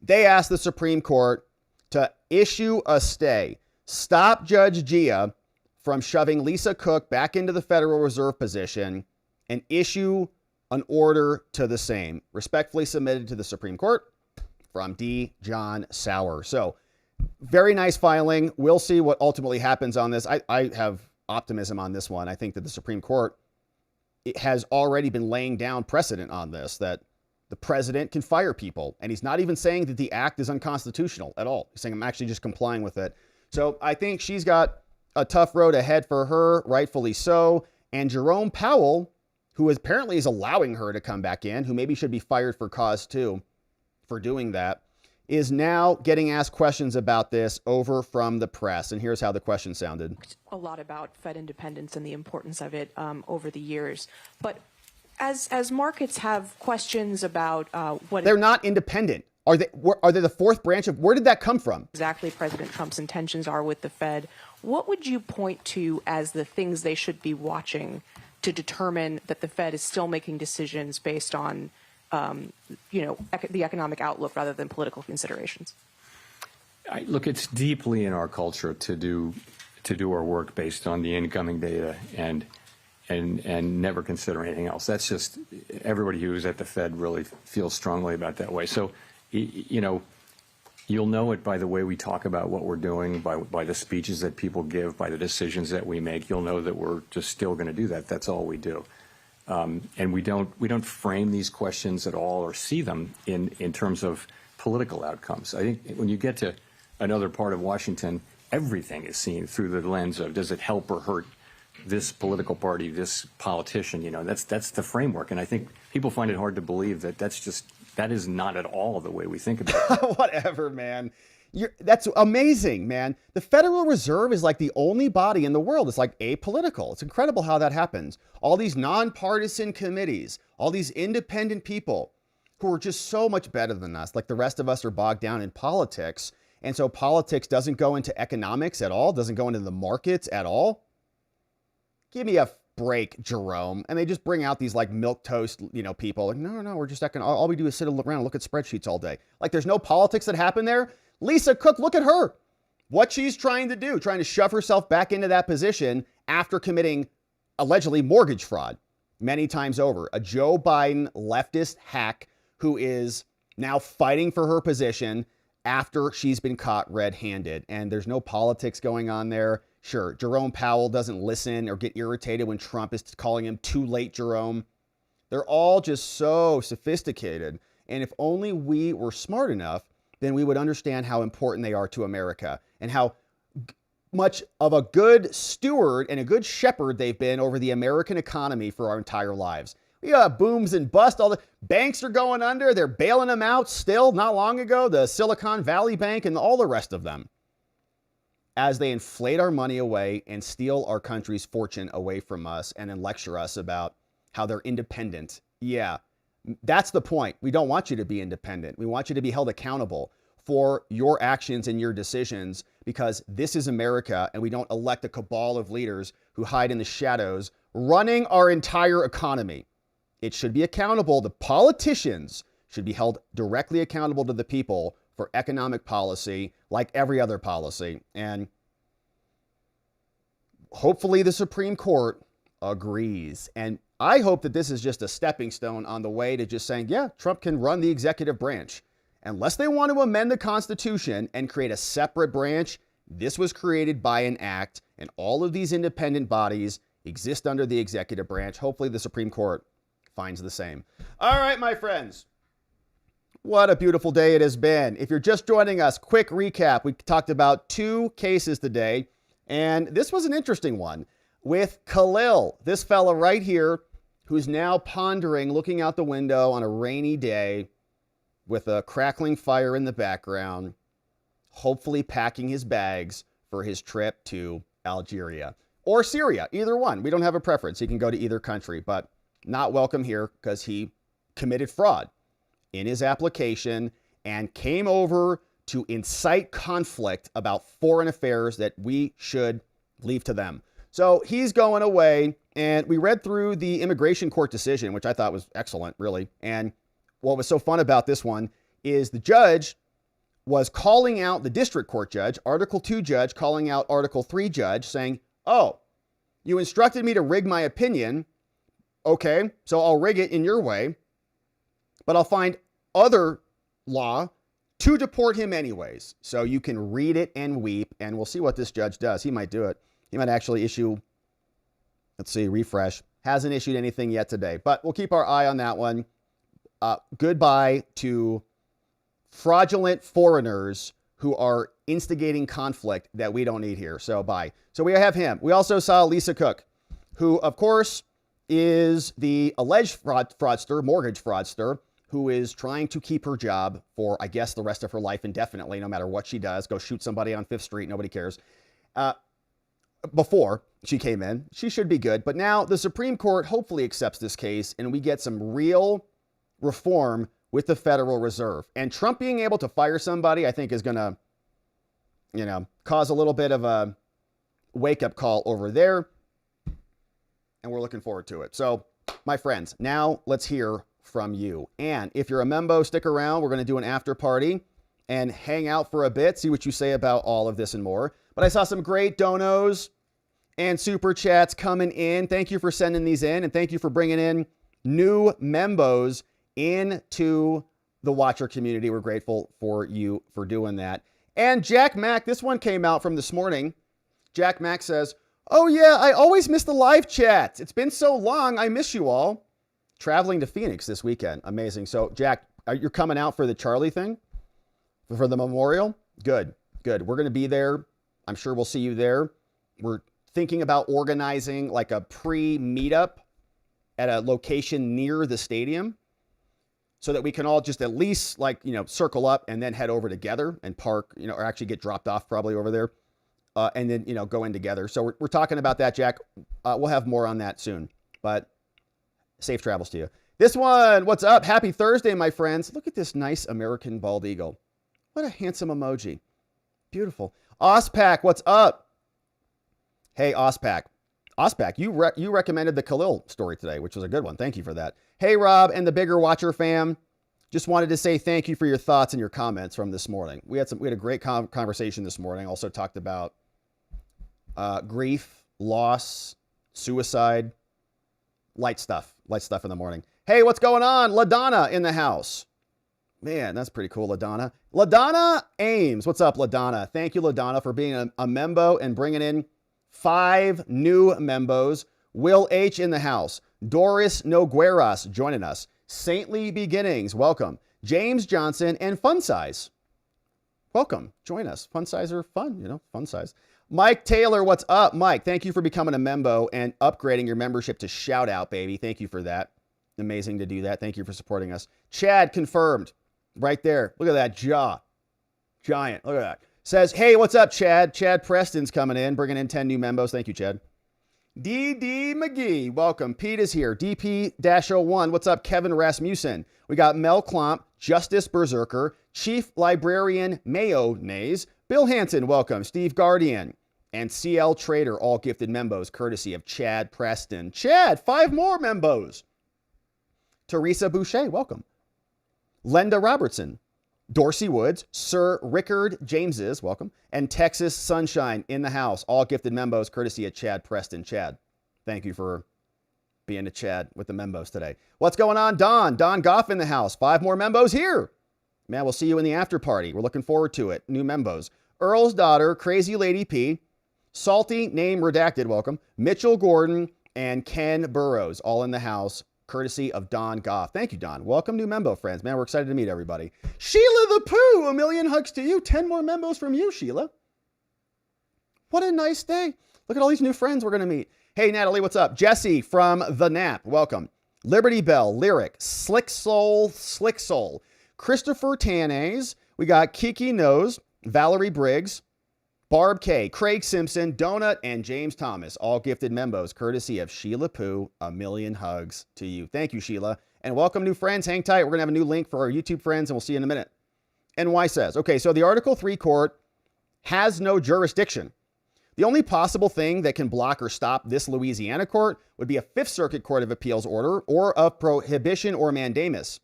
They asked the Supreme Court to issue a stay, stop Judge Gia from shoving Lisa Cook back into the Federal Reserve position, and issue an order to the same. Respectfully submitted to the Supreme Court from D. John Sauer. So very nice filing. We'll see what ultimately happens on this. I have optimism on this one. I think that the Supreme Court has already been laying down precedent on this, that the president can fire people. And he's not even saying that the act is unconstitutional at all. He's saying I'm actually just complying with it. So I think she's got a tough road ahead for her, rightfully so. And Jerome Powell, who apparently is allowing her to come back in, who maybe should be fired for cause too, for doing that, is now getting asked questions about this over from the press. And here's how the question sounded. A lot about Fed independence and the importance of it over the years. But as markets have questions about what... They're not independent. Are they the fourth branch of... Where did that come from? Exactly President Trump's intentions are with the Fed. What would you point to as the things they should be watching to determine that the Fed is still making decisions based on the economic outlook rather than political considerations? Look, it's deeply in our culture to do our work based on the incoming data and never consider anything else. That's just, everybody who's at the Fed really feels strongly about that way. So, you'll know it by the way we talk about what we're doing, by the speeches that people give, by the decisions that we make. You'll know that we're just still going to do that. That's all we do. And we don't frame these questions at all or see them in terms of political outcomes. I think when you get to another part of Washington, everything is seen through the lens of, does it help or hurt this political party, this politician? That's the framework. And I think people find it hard to believe that that is not at all the way we think about it. Whatever, man. That's amazing, man. The Federal Reserve is like the only body in the world. It's like apolitical. It's incredible how that happens. All these nonpartisan committees, all these independent people who are just so much better than us. Like the rest of us are bogged down in politics. And so politics doesn't go into economics at all, doesn't go into the markets at all. Give me a break, Jerome. And they just bring out these like milquetoast, people. Like, no, we're just all we do is sit around and look at spreadsheets all day. Like there's no politics that happen there. Lisa Cook, look at her. What she's trying to do, trying to shove herself back into that position after committing allegedly mortgage fraud many times over. A Joe Biden leftist hack who is now fighting for her position after she's been caught red-handed. And there's no politics going on there. Sure, Jerome Powell doesn't listen or get irritated when Trump is calling him too late, Jerome. They're all just so sophisticated. And if only we were smart enough, then we would understand how important they are to America and how much of a good steward and a good shepherd they've been over the American economy for our entire lives. We got booms and bust. All the banks are going under. They're bailing them out still not long ago. The Silicon Valley Bank and all the rest of them. As they inflate our money away and steal our country's fortune away from us and then lecture us about how they're independent. Yeah. That's the point. We don't want you to be independent. We want you to be held accountable for your actions and your decisions because this is America and we don't elect a cabal of leaders who hide in the shadows running our entire economy. It should be accountable. The politicians should be held directly accountable to the people for economic policy like every other policy. And hopefully the Supreme Court agrees. And I hope that this is just a stepping stone on the way to just saying, yeah, Trump can run the executive branch. Unless they want to amend the Constitution and create a separate branch, this was created by an act, and all of these independent bodies exist under the executive branch. Hopefully the Supreme Court finds the same. All right, my friends. What a beautiful day it has been. If you're just joining us, quick recap. We talked about 2 cases today, and this was an interesting one with Khalil, this fella right here, who's now pondering, looking out the window on a rainy day with a crackling fire in the background, hopefully packing his bags for his trip to Algeria or Syria, either one. We don't have a preference. He can go to either country, but not welcome here because he committed fraud in his application and came over to incite conflict about foreign affairs that we should leave to them. So he's going away, and we read through the immigration court decision, which I thought was excellent, really. And what was so fun about this one is the judge was calling out the district court judge, Article 2 judge, calling out Article 3 judge, saying, oh, you instructed me to rig my opinion. Okay, so I'll rig it in your way, but I'll find other law to deport him anyways. So you can read it and weep, and we'll see what this judge does. He might do it. He might actually issue, let's see, refresh. Hasn't issued anything yet today, but we'll keep our eye on that one. Goodbye to fraudulent foreigners who are instigating conflict that we don't need here. So bye. So we have him. We also saw Lisa Cook, who, of course, is the alleged fraudster, mortgage fraudster, who is trying to keep her job for, I guess, the rest of her life indefinitely, no matter what she does. Go shoot somebody on 5th Street. Nobody cares. Before she came in, she should be good. But now the Supreme Court hopefully accepts this case and we get some real reform with the Federal Reserve. And Trump being able to fire somebody, I think, is going to, cause a little bit of a wake-up call over there. And we're looking forward to it. So, my friends, now let's hear from you. And if you're a member, stick around. We're going to do an after party and hang out for a bit, see what you say about all of this and more. But I saw some great donos and super chats coming in. Thank you for sending these in, and thank you for bringing in new members into the Watcher community. We're grateful for you for doing that. And Jack Mack, this one came out from this morning. Jack Mack says, oh yeah, I always miss the live chats. It's been so long. I miss you all. Traveling to Phoenix this weekend. Amazing. So Jack, you're coming out for the Charlie thing? For the memorial? Good, good. We're going to be there. I'm sure we'll see you there. We're thinking about organizing like a pre-meetup at a location near the stadium so that we can all just at least circle up and then head over together and park, or actually get dropped off probably over there. And then, go in together. So we're talking about that, Jack. We'll have more on that soon, but safe travels to you. This one, what's up? Happy Thursday, my friends. Look at this nice American bald eagle. What a handsome emoji. Beautiful. Ospac, what's up? Hey, Ospac. Ospac, you recommended the Khalil story today, which was a good one. Thank you for that. Hey, Rob and the Bigger Watcher fam. Just wanted to say thank you for your thoughts and your comments from this morning. We had a great conversation this morning. Also talked about grief, loss, suicide, light stuff in the morning. Hey, what's going on? LaDonna in the house. Man, that's pretty cool, LaDonna. LaDonna Ames. What's up, LaDonna? Thank you, LaDonna, for being a membo and bringing in 5 new membos. Will H in the house. Doris Nogueras joining us. Saintly Beginnings, welcome. James Johnson and Fun Size. Welcome. Join us. Fun Size are fun, fun size. Mike Taylor, what's up? Mike, thank you for becoming a membo and upgrading your membership to Shout Out, baby. Thank you for that. Amazing to do that. Thank you for supporting us. Chad confirmed. Right there. Look at that jaw. Giant. Look at that. Says, hey, what's up, Chad? Chad Preston's coming in, bringing in 10 new membos. Thank you, Chad. DD McGee, welcome. Pete is here. DP-01, what's up, Kevin Rasmussen? We got Mel Klomp, Justice Berserker, Chief Librarian Mayonnaise, Bill Hanson, welcome. Steve Guardian, and CL Trader, all gifted membos, courtesy of Chad Preston. Chad, 5 more membos. Teresa Boucher, welcome. Lenda Robertson, Dorsey Woods, Sir Rickard Jameses, welcome, and Texas Sunshine in the house, all gifted membos, courtesy of Chad Preston. Chad, thank you for being a Chad with the membos today. What's going on, Don? Don Goff in the house. 5 more membos here. Man, we'll see you in the after party. We're looking forward to it. New membos. Earl's Daughter, Crazy Lady P, Salty Name Redacted, welcome, Mitchell Gordon, and Ken Burrows, all in the house, courtesy of Don Goff. Thank you, Don. Welcome, new membo friends. Man, we're excited to meet everybody. Sheila the Pooh, 1 million hugs to you. 10 more membos from you, Sheila. What a nice day. Look at all these new friends we're going to meet. Hey, Natalie, what's up? Jesse from The Nap, welcome. Liberty Bell, Lyric, Slick Soul, Christopher Tannays. We got Kiki Nose, Valerie Briggs, Barb K, Craig Simpson, Donut, and James Thomas, all gifted membos, courtesy of Sheila Pooh. 1 million hugs to you. Thank you, Sheila. And welcome, new friends. Hang tight. We're going to have a new link for our YouTube friends, and we'll see you in a minute. NY says, okay, so the Article 3 court has no jurisdiction. The only possible thing that can block or stop this Louisiana court would be a 5th Circuit Court of Appeals order or of prohibition or mandamus.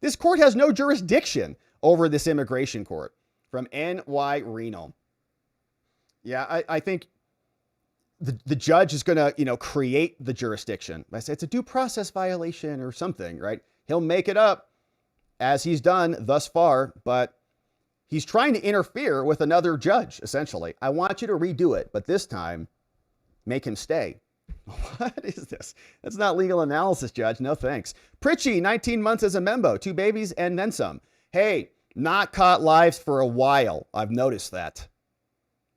This court has no jurisdiction over this immigration court. from NY Renal. Yeah, I think the judge is going to, create the jurisdiction. I say it's a due process violation or something, right? He'll make it up as he's done thus far, but he's trying to interfere with another judge, essentially. I want you to redo it, but this time, make him stay. What is this? That's not legal analysis, Judge. No thanks. Pritchie, 19 months as a membo, 2 babies, and then some. Hey, not caught lives for a while. I've noticed that.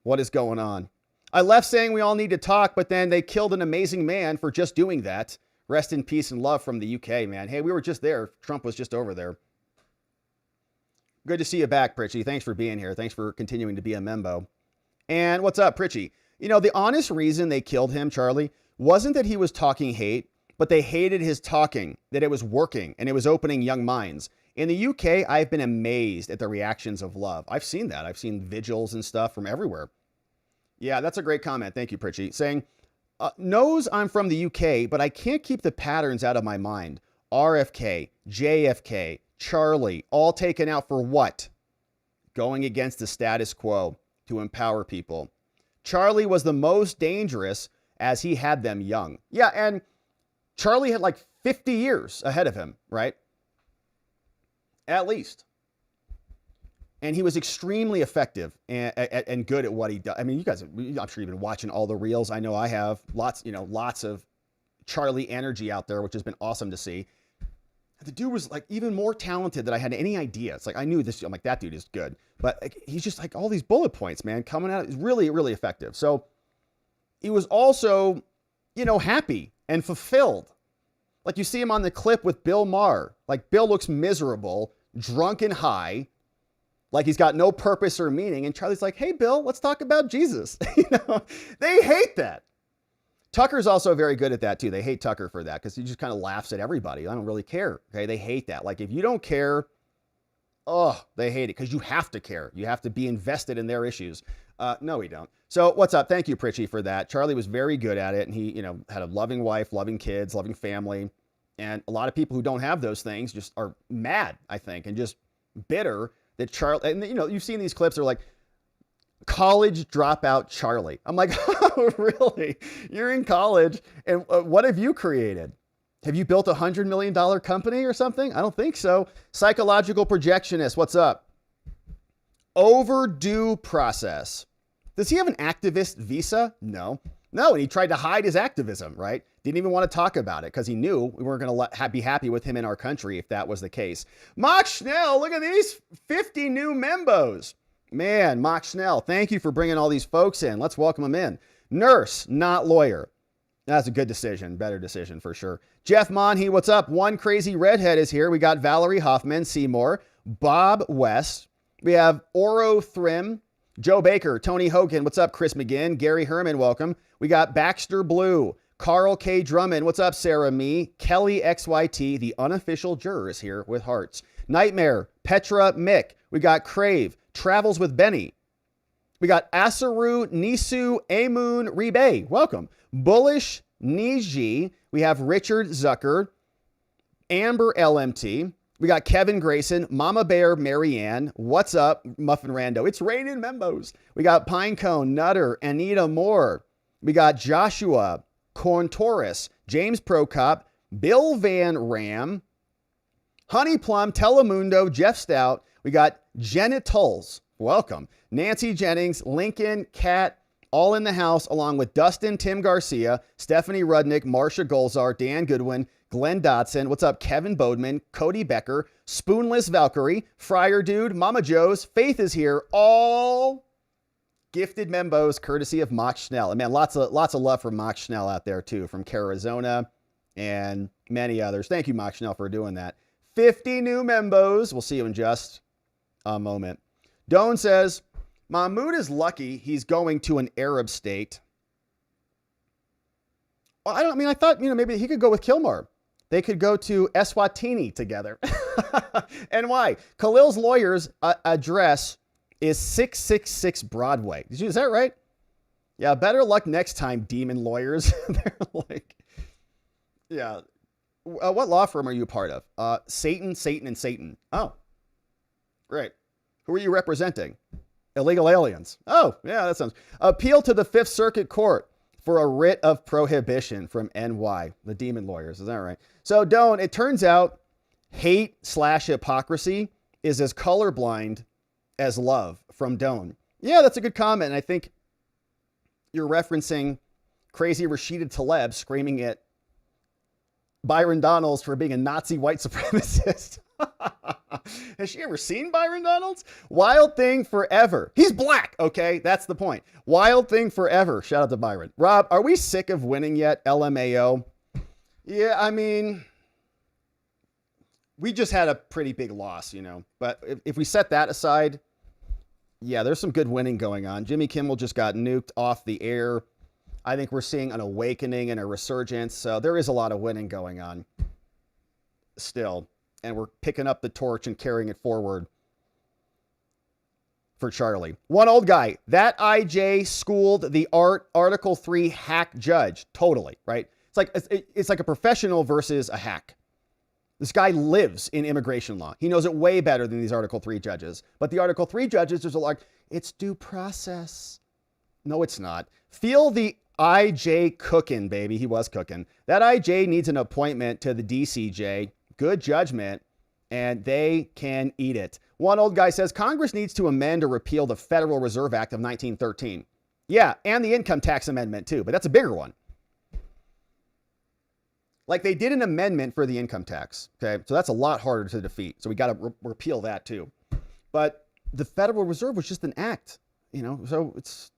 What is going on? I left saying we all need to talk, but then they killed an amazing man for just doing that. Rest in peace and love from the UK, man. Hey, we were just there. Trump was just over there. Good to see you back, Pritchie. Thanks for being here. Thanks for continuing to be a membo. And what's up, Pritchie? The honest reason they killed him, Charlie, wasn't that he was talking hate, but they hated his talking, that it was working, and it was opening young minds. In the UK, I've been amazed at the reactions of love. I've seen that. I've seen vigils and stuff from everywhere. Yeah, that's a great comment. Thank you, Pritchie. Saying, knows I'm from the UK, but I can't keep the patterns out of my mind. RFK, JFK, Charlie, all taken out for what? Going against the status quo to empower people. Charlie was the most dangerous as he had them young. Yeah, and Charlie had like 50 years ahead of him, right? At least. And he was extremely effective and good at what he does. I mean, you guys, I'm sure you've been watching all the reels. I know I have lots of Charlie energy out there, which has been awesome to see. The dude was like even more talented than I had any idea. It's like, I knew this. I'm like, that dude is good, but like, he's just like all these bullet points, man, coming out. Is really, really effective. So he was also, happy and fulfilled. Like you see him on the clip with Bill Maher. Like Bill looks miserable, drunk and high. Like he's got no purpose or meaning. And Charlie's like, hey, Bill, let's talk about Jesus. They hate that. Tucker's also very good at that too. They hate Tucker for that because he just kind of laughs at everybody. I don't really care. Okay. They hate that. Like if you don't care, they hate it because you have to care. You have to be invested in their issues. No, we don't. So what's up? Thank you, Pritchie, for that. Charlie was very good at it. And he, had a loving wife, loving kids, loving family. And a lot of people who don't have those things just are mad, I think, and just bitter that Charlie, and you've seen these clips, they're like, college dropout Charlie. I'm like, oh, really? You're in college, and what have you created? Have you built $100 million company or something? I don't think so. Psychological projectionist, what's up? Overdue process. Does he have an activist visa? No, and he tried to hide his activism, right? Didn't even want to talk about it because he knew we weren't going to be happy with him in our country if that was the case. Mock Schnell, look at these 50 new membos. Man, Mock Schnell, thank you for bringing all these folks in. Let's welcome them in. Nurse, not lawyer. That's a good decision. Better decision for sure. Jeff Monhe, what's up? One crazy redhead is here. We got Valerie Hoffman, Seymour, Bob West. We have Oro Thrim, Joe Baker, Tony Hogan. What's up, Chris McGinn? Gary Herman, welcome. We got Baxter Blue, Carl K. Drummond. What's up, Sarah Me? Kelly XYT, the unofficial juror, is here with hearts. Nightmare, Petra Mick. We got Crave, Travels with Benny. We got Asaru Nisu Amun Ribe. Welcome. Bullish Niji. We have Richard Zucker, Amber LMT. We got Kevin Grayson, Mama Bear, Marianne. What's up, Muffin Rando? It's raining membos. We got Pinecone, Nutter, Anita Moore. We got Joshua, Corn Taurus, James Prokop, Bill Van Ram, Honey Plum, Telemundo, Jeff Stout. We got Genitals. Welcome. Nancy Jennings, Lincoln, Kat, all in the house, along with Dustin, Tim Garcia, Stephanie Rudnick, Marsha Golzar, Dan Goodwin, Glenn Dotson. What's up? Kevin Bodman, Cody Becker, Spoonless Valkyrie, Friar Dude, Mama Joe's, Faith is here. All gifted membos courtesy of Mock Schnell. And man, lots of love from Mock Schnell out there too, from Arizona and many others. Thank you, Mock Schnell, for doing that. 50 new membos. We'll see you in just a moment. Doan says, Mahmoud is lucky he's going to an Arab state. Well, I thought, maybe he could go with Kilmar. They could go to Eswatini together. And why? Khalil's lawyer's address is 666 Broadway. Is that right? Yeah, better luck next time, demon lawyers. They're like, yeah. What law firm are you a part of? Satan, and Satan. Oh, right. Who are you representing? Illegal aliens. Oh, yeah, that sounds. Appeal to the Fifth Circuit Court for a writ of prohibition from NY, the demon lawyers. Is that right? So, Doan, it turns out hate/hypocrisy is as colorblind as love from Doan. Yeah, that's a good comment. And I think you're referencing crazy Rashida Tlaib screaming at Byron Donalds for being a Nazi white supremacist. Has she ever seen Byron Donalds? Wild Thing Forever. He's black, okay? That's the point. Wild Thing Forever. Shout out to Byron. Rob, are we sick of winning yet? LMAO. Yeah, I mean, we just had a pretty big loss, you know. But if we set that aside, yeah, there's some good winning going on. Jimmy Kimmel just got nuked off the air. I think we're seeing an awakening and a resurgence. So there is a lot of winning going on still. And we're picking up the torch and carrying it forward for Charlie. One old guy, that IJ schooled the Article 3 hack judge. Totally, right? It's like a professional versus a hack. This guy lives in immigration law. He knows it way better than these Article 3 judges. But the Article 3 judges are like, it's due process. No, it's not. Feel the IJ cooking, baby. He was cooking. That IJ needs an appointment to the DCJ. Good judgment, and they can eat it. One old guy says Congress needs to amend or repeal the Federal Reserve Act of 1913. Yeah, and the income tax amendment too, but that's a bigger one. Like they did an amendment for the income tax, okay? So that's a lot harder to defeat. So we got to repeal that too. But the Federal Reserve was just an act, you know, so it's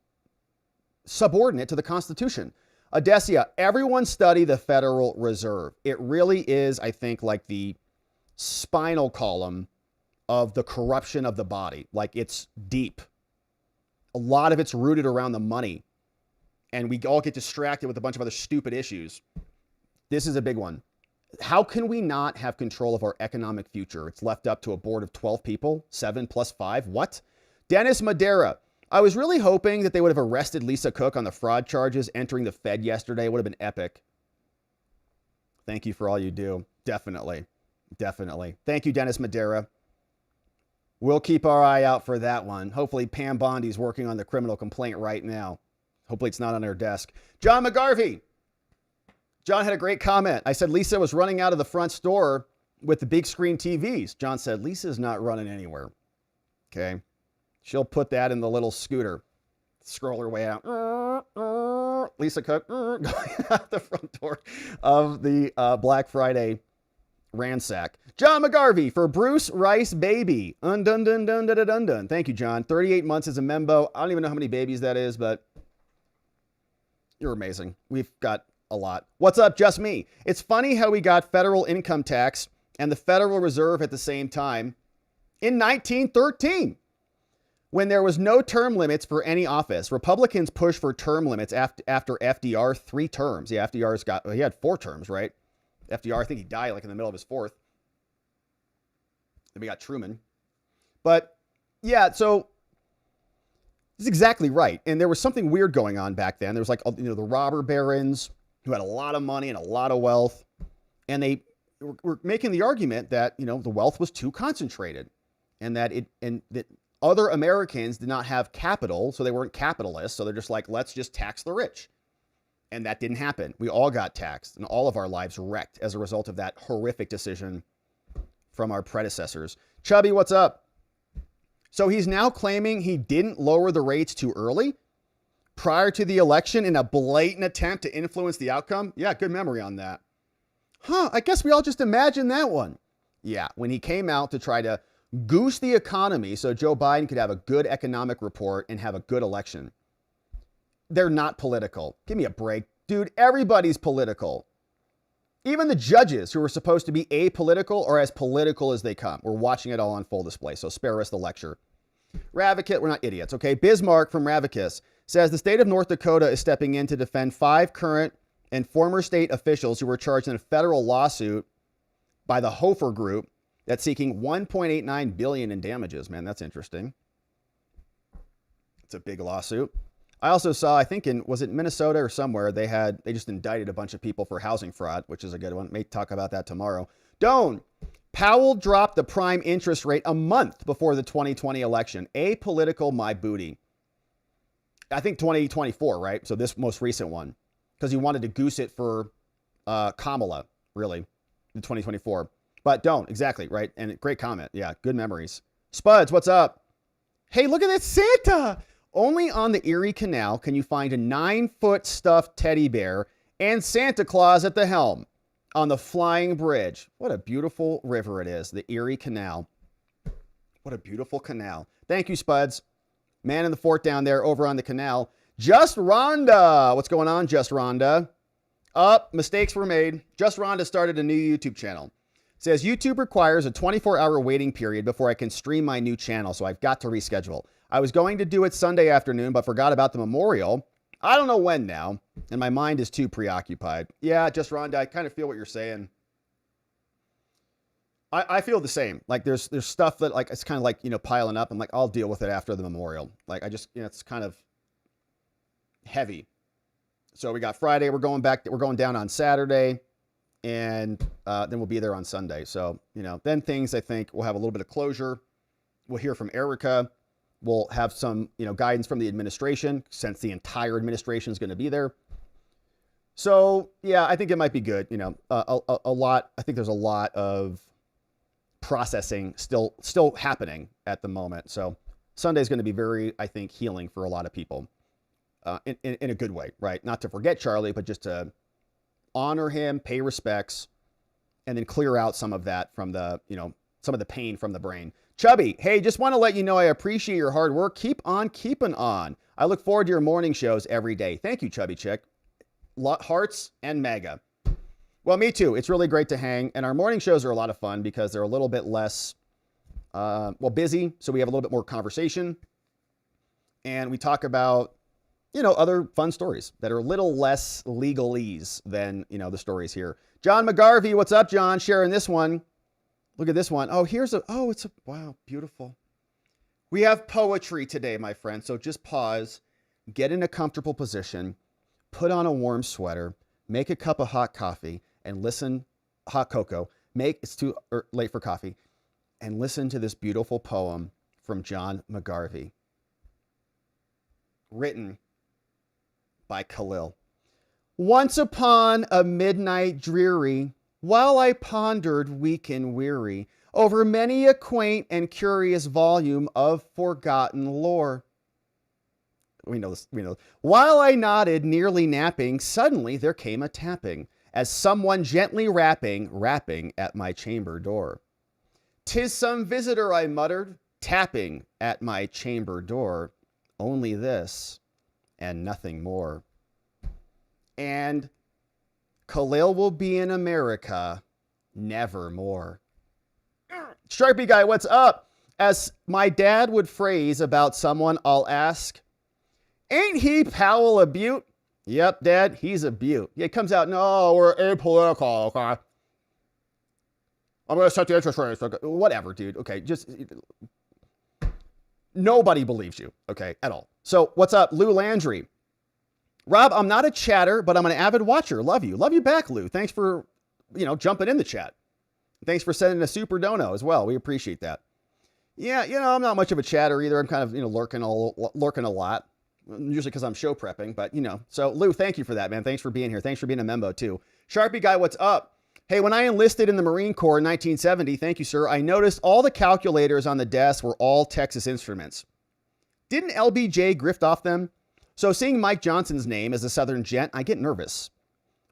subordinate to the Constitution. Odessia, everyone study the Federal Reserve. It really is, I think, like the spinal column of the corruption of the body. Like it's deep. A lot of it's rooted around the money. And we all get distracted with a bunch of other stupid issues. This is a big one. How can we not have control of our economic future? It's left up to a board of 12 people, 7 plus 5. What? Dennis Madera. I was really hoping that they would have arrested Lisa Cook on the fraud charges entering the Fed yesterday. It would have been epic. Thank you for all you do. Definitely. Definitely. Thank you, Dennis Madera. We'll keep our eye out for that one. Hopefully Pam Bondi's working on the criminal complaint right now. Hopefully it's not on her desk. John McGarvey. John had a great comment. I said Lisa was running out of the front store with the big screen TVs. John said, Lisa's not running anywhere. Okay. She'll put that in the little scooter. Scroll her way out. Lisa Cook going out the front door of the Black Friday ransack. John McGarvey for Bruce Rice Baby. Dun. Thank you, John. 38 months as a membo. I don't even know how many babies that is, but you're amazing. We've got a lot. What's up, just me? It's funny how we got federal income tax and the Federal Reserve at the same time in 1913. When there was no term limits for any office. Republicans pushed for term limits after FDR 3 terms. Yeah, he had 4 terms, right? FDR, I think he died like in the middle of his 4th. Then we got Truman. But yeah, so this is exactly right. And there was something weird going on back then. There was like, you know, the robber barons who had a lot of money and a lot of wealth. And they were making the argument that, you know, the wealth was too concentrated and that other Americans did not have capital, so they weren't capitalists. So they're just like, let's just tax the rich. And that didn't happen. We all got taxed and all of our lives wrecked as a result of that horrific decision from our predecessors. Chubby, what's up? So he's now claiming he didn't lower the rates too early prior to the election in a blatant attempt to influence the outcome. Yeah, good memory on that. I guess we all just imagined that one. Yeah, when he came out to try to goose the economy so Joe Biden could have a good economic report and have a good election. They're not political. Give me a break. Dude, everybody's political. Even the judges who are supposed to be apolitical are as political as they come. We're watching it all on full display, so spare us the lecture. Ravicus, we're not idiots, okay? Bismarck from Ravicus says the state of North Dakota is stepping in to defend 5 current and former state officials who were charged in a federal lawsuit by the Hofer Group that's seeking $1.89 billion in damages. Man, that's interesting. It's a big lawsuit. I also saw, I think was it Minnesota or somewhere, they just indicted a bunch of people for housing fraud, which is a good one. May talk about that tomorrow. Doan, Powell dropped the prime interest rate a month before the 2020 election. Apolitical my booty. I think 2024, right? So this most recent one, because he wanted to goose it for Kamala, really, in 2024. But don't, exactly, right? And great comment. Yeah, good memories. Spuds, what's up? Hey, look at that Santa. Only on the Erie Canal can you find a 9-foot stuffed teddy bear and Santa Claus at the helm on the flying bridge. What a beautiful river it is, the Erie Canal. What a beautiful canal. Thank you, Spuds. Man in the fort down there over on the canal. Just Rhonda. What's going on, Just Rhonda? Mistakes were made. Just Rhonda started a new YouTube channel. Says YouTube requires a 24-hour waiting period before I can stream my new channel, so I've got to reschedule. I was going to do it Sunday afternoon, but forgot about the memorial. I don't know when now, and my mind is too preoccupied. Yeah, Just Rhonda, I kind of feel what you're saying. I feel the same. Like there's stuff that like it's kind of like, you know, piling up. I'm like, I'll deal with it after the memorial. Like I just, you know, it's kind of heavy. So we got Friday. We're going down on Saturday, and then we'll be there on Sunday. So, you know, then things I think we'll have a little bit of closure. We'll hear from Erica. We'll have some, you know, guidance from the administration since the entire administration is going to be there. So yeah, I think it might be good. You know, a lot. I think there's a lot of processing still happening at the moment. So Sunday is going to be very, I think, healing for a lot of people in a good way, right? Not to forget Charlie, but just to honor him, pay respects, and then clear out some of that from the, you know, some of the pain from the brain. Chubby, hey, just want to let you know I appreciate your hard work. Keep on keeping on. I look forward to your morning shows every day. Thank you, Chubby Chick. Hearts and mega. Well, me too. It's really great to hang. And our morning shows are a lot of fun because they're a little bit less, busy. So we have a little bit more conversation. And we talk about, you know, other fun stories that are a little less legalese than, you know, the stories here. John McGarvey, what's up, John? Sharing this one. Look at this one. Oh, wow, beautiful. We have poetry today, my friend. So just pause, get in a comfortable position, put on a warm sweater, make a cup of hot coffee, and listen, hot cocoa. It's too late for coffee, and listen to this beautiful poem from John McGarvey, written by Khalil. Once upon a midnight dreary, while I pondered weak and weary over many a quaint and curious volume of forgotten lore. We know this. While I nodded, nearly napping, suddenly there came a tapping, as someone gently rapping at my chamber door. 'Tis some visitor, I muttered, tapping at my chamber door. Only this, and nothing more. And Khalil will be in America nevermore. Sharpie guy, what's up? As my dad would phrase about someone, I'll ask, ain't he Powell a beaut? Yep, Dad, he's a beaut. Yeah, it comes out, no, we're apolitical, okay? I'm going to set the interest rates. Okay. Whatever, dude. Okay, just nobody believes you, okay, at all. So what's up, Lou Landry? Rob, I'm not a chatter, but I'm an avid watcher. Love you. Love you back, Lou. Thanks for, you know, jumping in the chat. Thanks for sending a super dono as well. We appreciate that. Yeah, you know, I'm not much of a chatter either. I'm kind of, you know, lurking a lot. Usually because I'm show prepping, but you know. So Lou, thank you for that, man. Thanks for being here. Thanks for being a membo too. Sharpie guy, what's up? Hey, when I enlisted in the Marine Corps in 1970, thank you, sir, I noticed all the calculators on the desk were all Texas Instruments. Didn't LBJ grift off them? So seeing Mike Johnson's name as a Southern gent, I get nervous.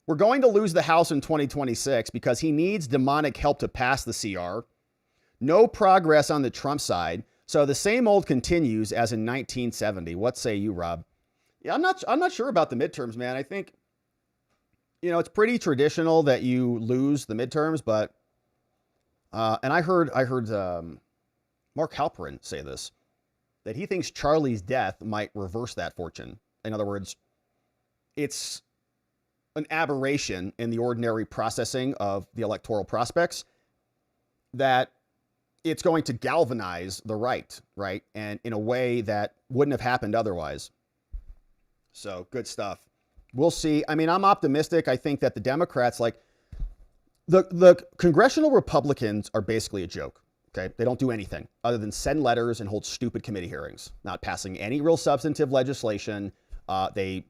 We're going to lose the House in 2026 because he needs demonic help to pass the CR. No progress on the Trump side. So the same old continues as in 1970. What say you, Rob? Yeah, I'm not sure about the midterms, man. I think, you know, it's pretty traditional that you lose the midterms, but and I heard Mark Halperin say this, that he thinks Charlie's death might reverse that fortune. In other words, it's an aberration in the ordinary processing of the electoral prospects that it's going to galvanize the right? And in a way that wouldn't have happened otherwise. So good stuff. We'll see. I mean, I'm optimistic. I think that the Democrats, like, The congressional Republicans are basically a joke. Okay, they don't do anything other than send letters and hold stupid committee hearings, not passing any real substantive legislation. They,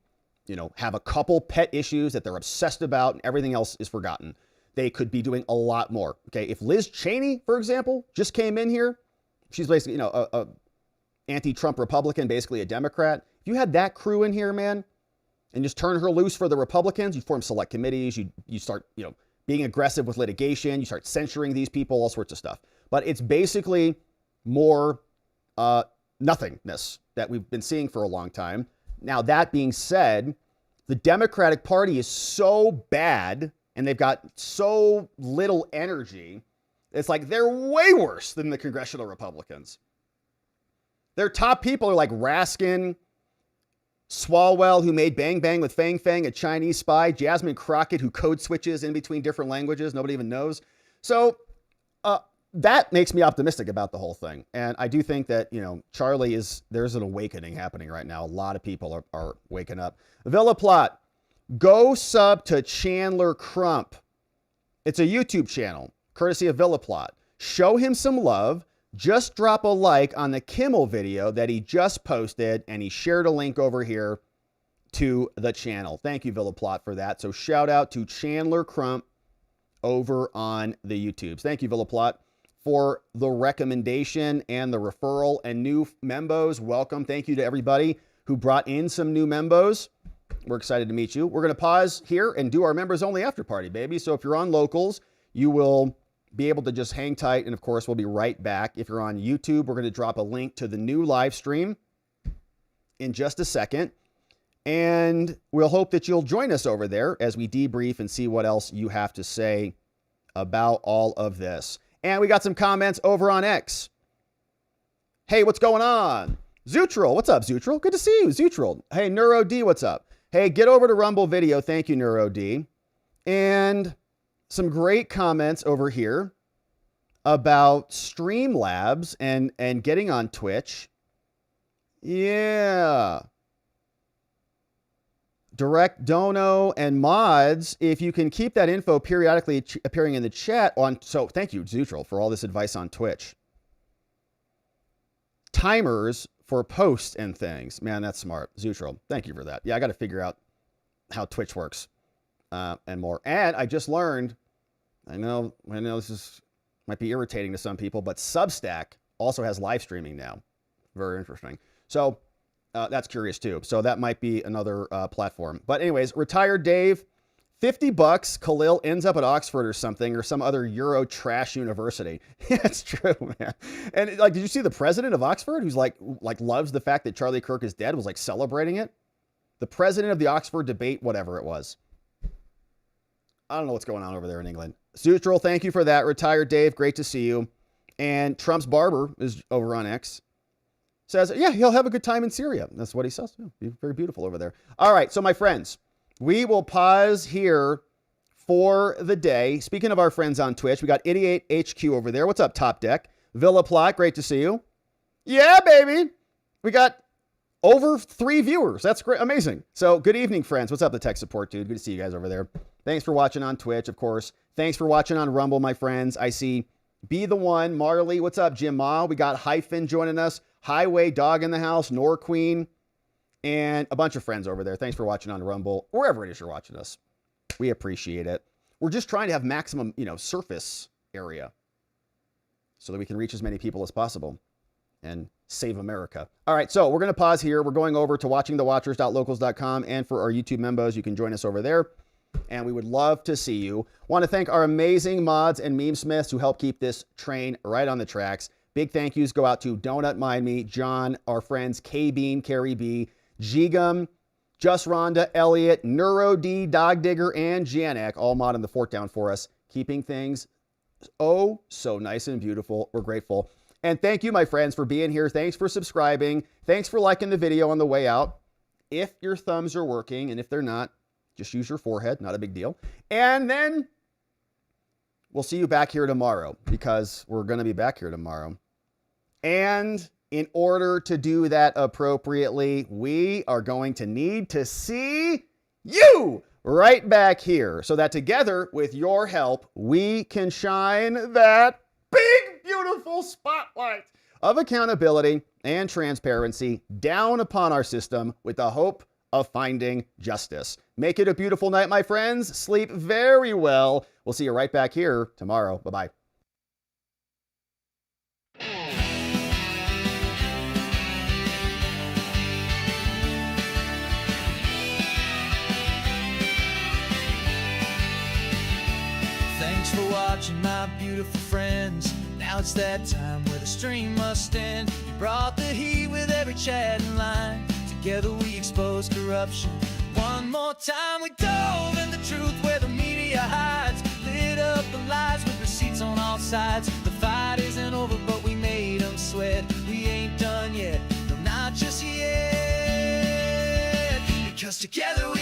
have a couple pet issues that they're obsessed about, and everything else is forgotten. They could be doing a lot more. Okay, if Liz Cheney, for example, just came in here, she's basically, a anti-Trump Republican, basically a Democrat. If you had that crew in here, man, and just turn her loose for the Republicans, you form select committees, you start, being aggressive with litigation, you start censuring these people, all sorts of stuff. But it's basically more nothingness that we've been seeing for a long time. Now, that being said, the Democratic Party is so bad and they've got so little energy. It's like they're way worse than the congressional Republicans. Their top people are like Raskin, Swalwell, who made Bang Bang with Fang Fang, a Chinese spy, Jasmine Crockett, who code switches in between different languages. Nobody even knows. So that makes me optimistic about the whole thing. And I do think that, Charlie there's an awakening happening right now. A lot of people are waking up. Villa Plot, go sub to Chandler Crump. It's a YouTube channel, courtesy of Villa Plot. Show him some love. Just drop a like on the Kimmel video that he just posted, and he shared a link over here to the channel. Thank you, Villa Plot, for that. So shout out to Chandler Crump over on the YouTubes. Thank you, Villa Plot, for the recommendation and the referral. And new membos, welcome. Thank you to everybody who brought in some new membos. We're excited to meet you. We're going to pause here and do our members only after party, baby. So if you're on locals, you will be able to just hang tight. And of course, we'll be right back. If you're on YouTube, we're going to drop a link to the new live stream in just a second. And we'll hope that you'll join us over there as we debrief and see what else you have to say about all of this. And we got some comments over on X. Hey, what's going on? Zutral, what's up, Zutral? Good to see you, Zutral. Hey, Neuro D, what's up? Hey, get over to Rumble Video. Thank you, Neuro D. And some great comments over here about Streamlabs and getting on Twitch. Yeah. Direct Dono and mods, if you can keep that info periodically appearing in the chat on. So thank you, Zutral, for all this advice on Twitch. Timers for posts and things. Man, that's smart. Zutral, thank you for that. Yeah, I got to figure out how Twitch works and more. And I just learned, I know this might be irritating to some people, but Substack also has live streaming now. Very interesting. So that's curious too. So that might be another platform. But anyways, retired Dave, $50. Khalil ends up at Oxford or something, or some other Euro trash university. Yeah, it's true, man. And did you see the president of Oxford, who's like loves the fact that Charlie Kirk is dead, was like celebrating it? The president of the Oxford debate, whatever it was. I don't know what's going on over there in England. Sutral, thank you for that. Retired Dave, great to see you. And Trump's barber is over on X. Says, yeah, he'll have a good time in Syria. That's what he says. Yeah, very beautiful over there. All right, so my friends, we will pause here for the day. Speaking of our friends on Twitch, we got Idiot HQ over there. What's up, Top Deck? Villa Plot, great to see you. Yeah, baby. We got over 3 viewers. That's great. Amazing. So good evening, friends. What's up, the tech support dude? Good to see you guys over there. Thanks for watching on Twitch, of course. Thanks for watching on Rumble, my friends. I see Be the One, Marley. What's up, Jim Ma? We got Hyphen joining us. Highway Dog in the house, Nor Queen, and a bunch of friends over there. Thanks for watching on Rumble, wherever it is you're watching us. We appreciate it. We're just trying to have maximum, surface area so that we can reach as many people as possible and save America. All right, so we're going to pause here. We're going over to watchingthewatchers.locals.com, and for our YouTube members, you can join us over there, and we would love to see you. Want to thank our amazing mods and meme smiths who help keep this train right on the tracks. Big thank yous go out to Donut Mind Me, John, our friends K-Bean, Carrie B, Gigum, Just Rhonda, Elliot, Neuro D, Dog Digger, and Janek, all modding the fort down for us, keeping things oh so nice and beautiful. We're grateful. And thank you, my friends, for being here. Thanks for subscribing. Thanks for liking the video on the way out. If your thumbs are working, and if they're not, just use your forehead. Not a big deal. And then we'll see you back here tomorrow, because we're going to be back here tomorrow. And in order to do that appropriately, we are going to need to see you. right back here so that together with your help, we can shine that big, beautiful spotlight of accountability and transparency down upon our system with the hope of finding justice. Make it a beautiful night, my friends. Sleep very well. We'll see you right back here tomorrow. Bye-bye. Thanks for watching, my beautiful friends. Now it's that time where the stream must end. You brought the heat with every chat and line. Together we expose corruption. One more time we dove in the truth where the media hides. Lit up the lies with receipts on all sides. The fight isn't over, but we made them sweat. We ain't done yet, no, not just yet. Because together we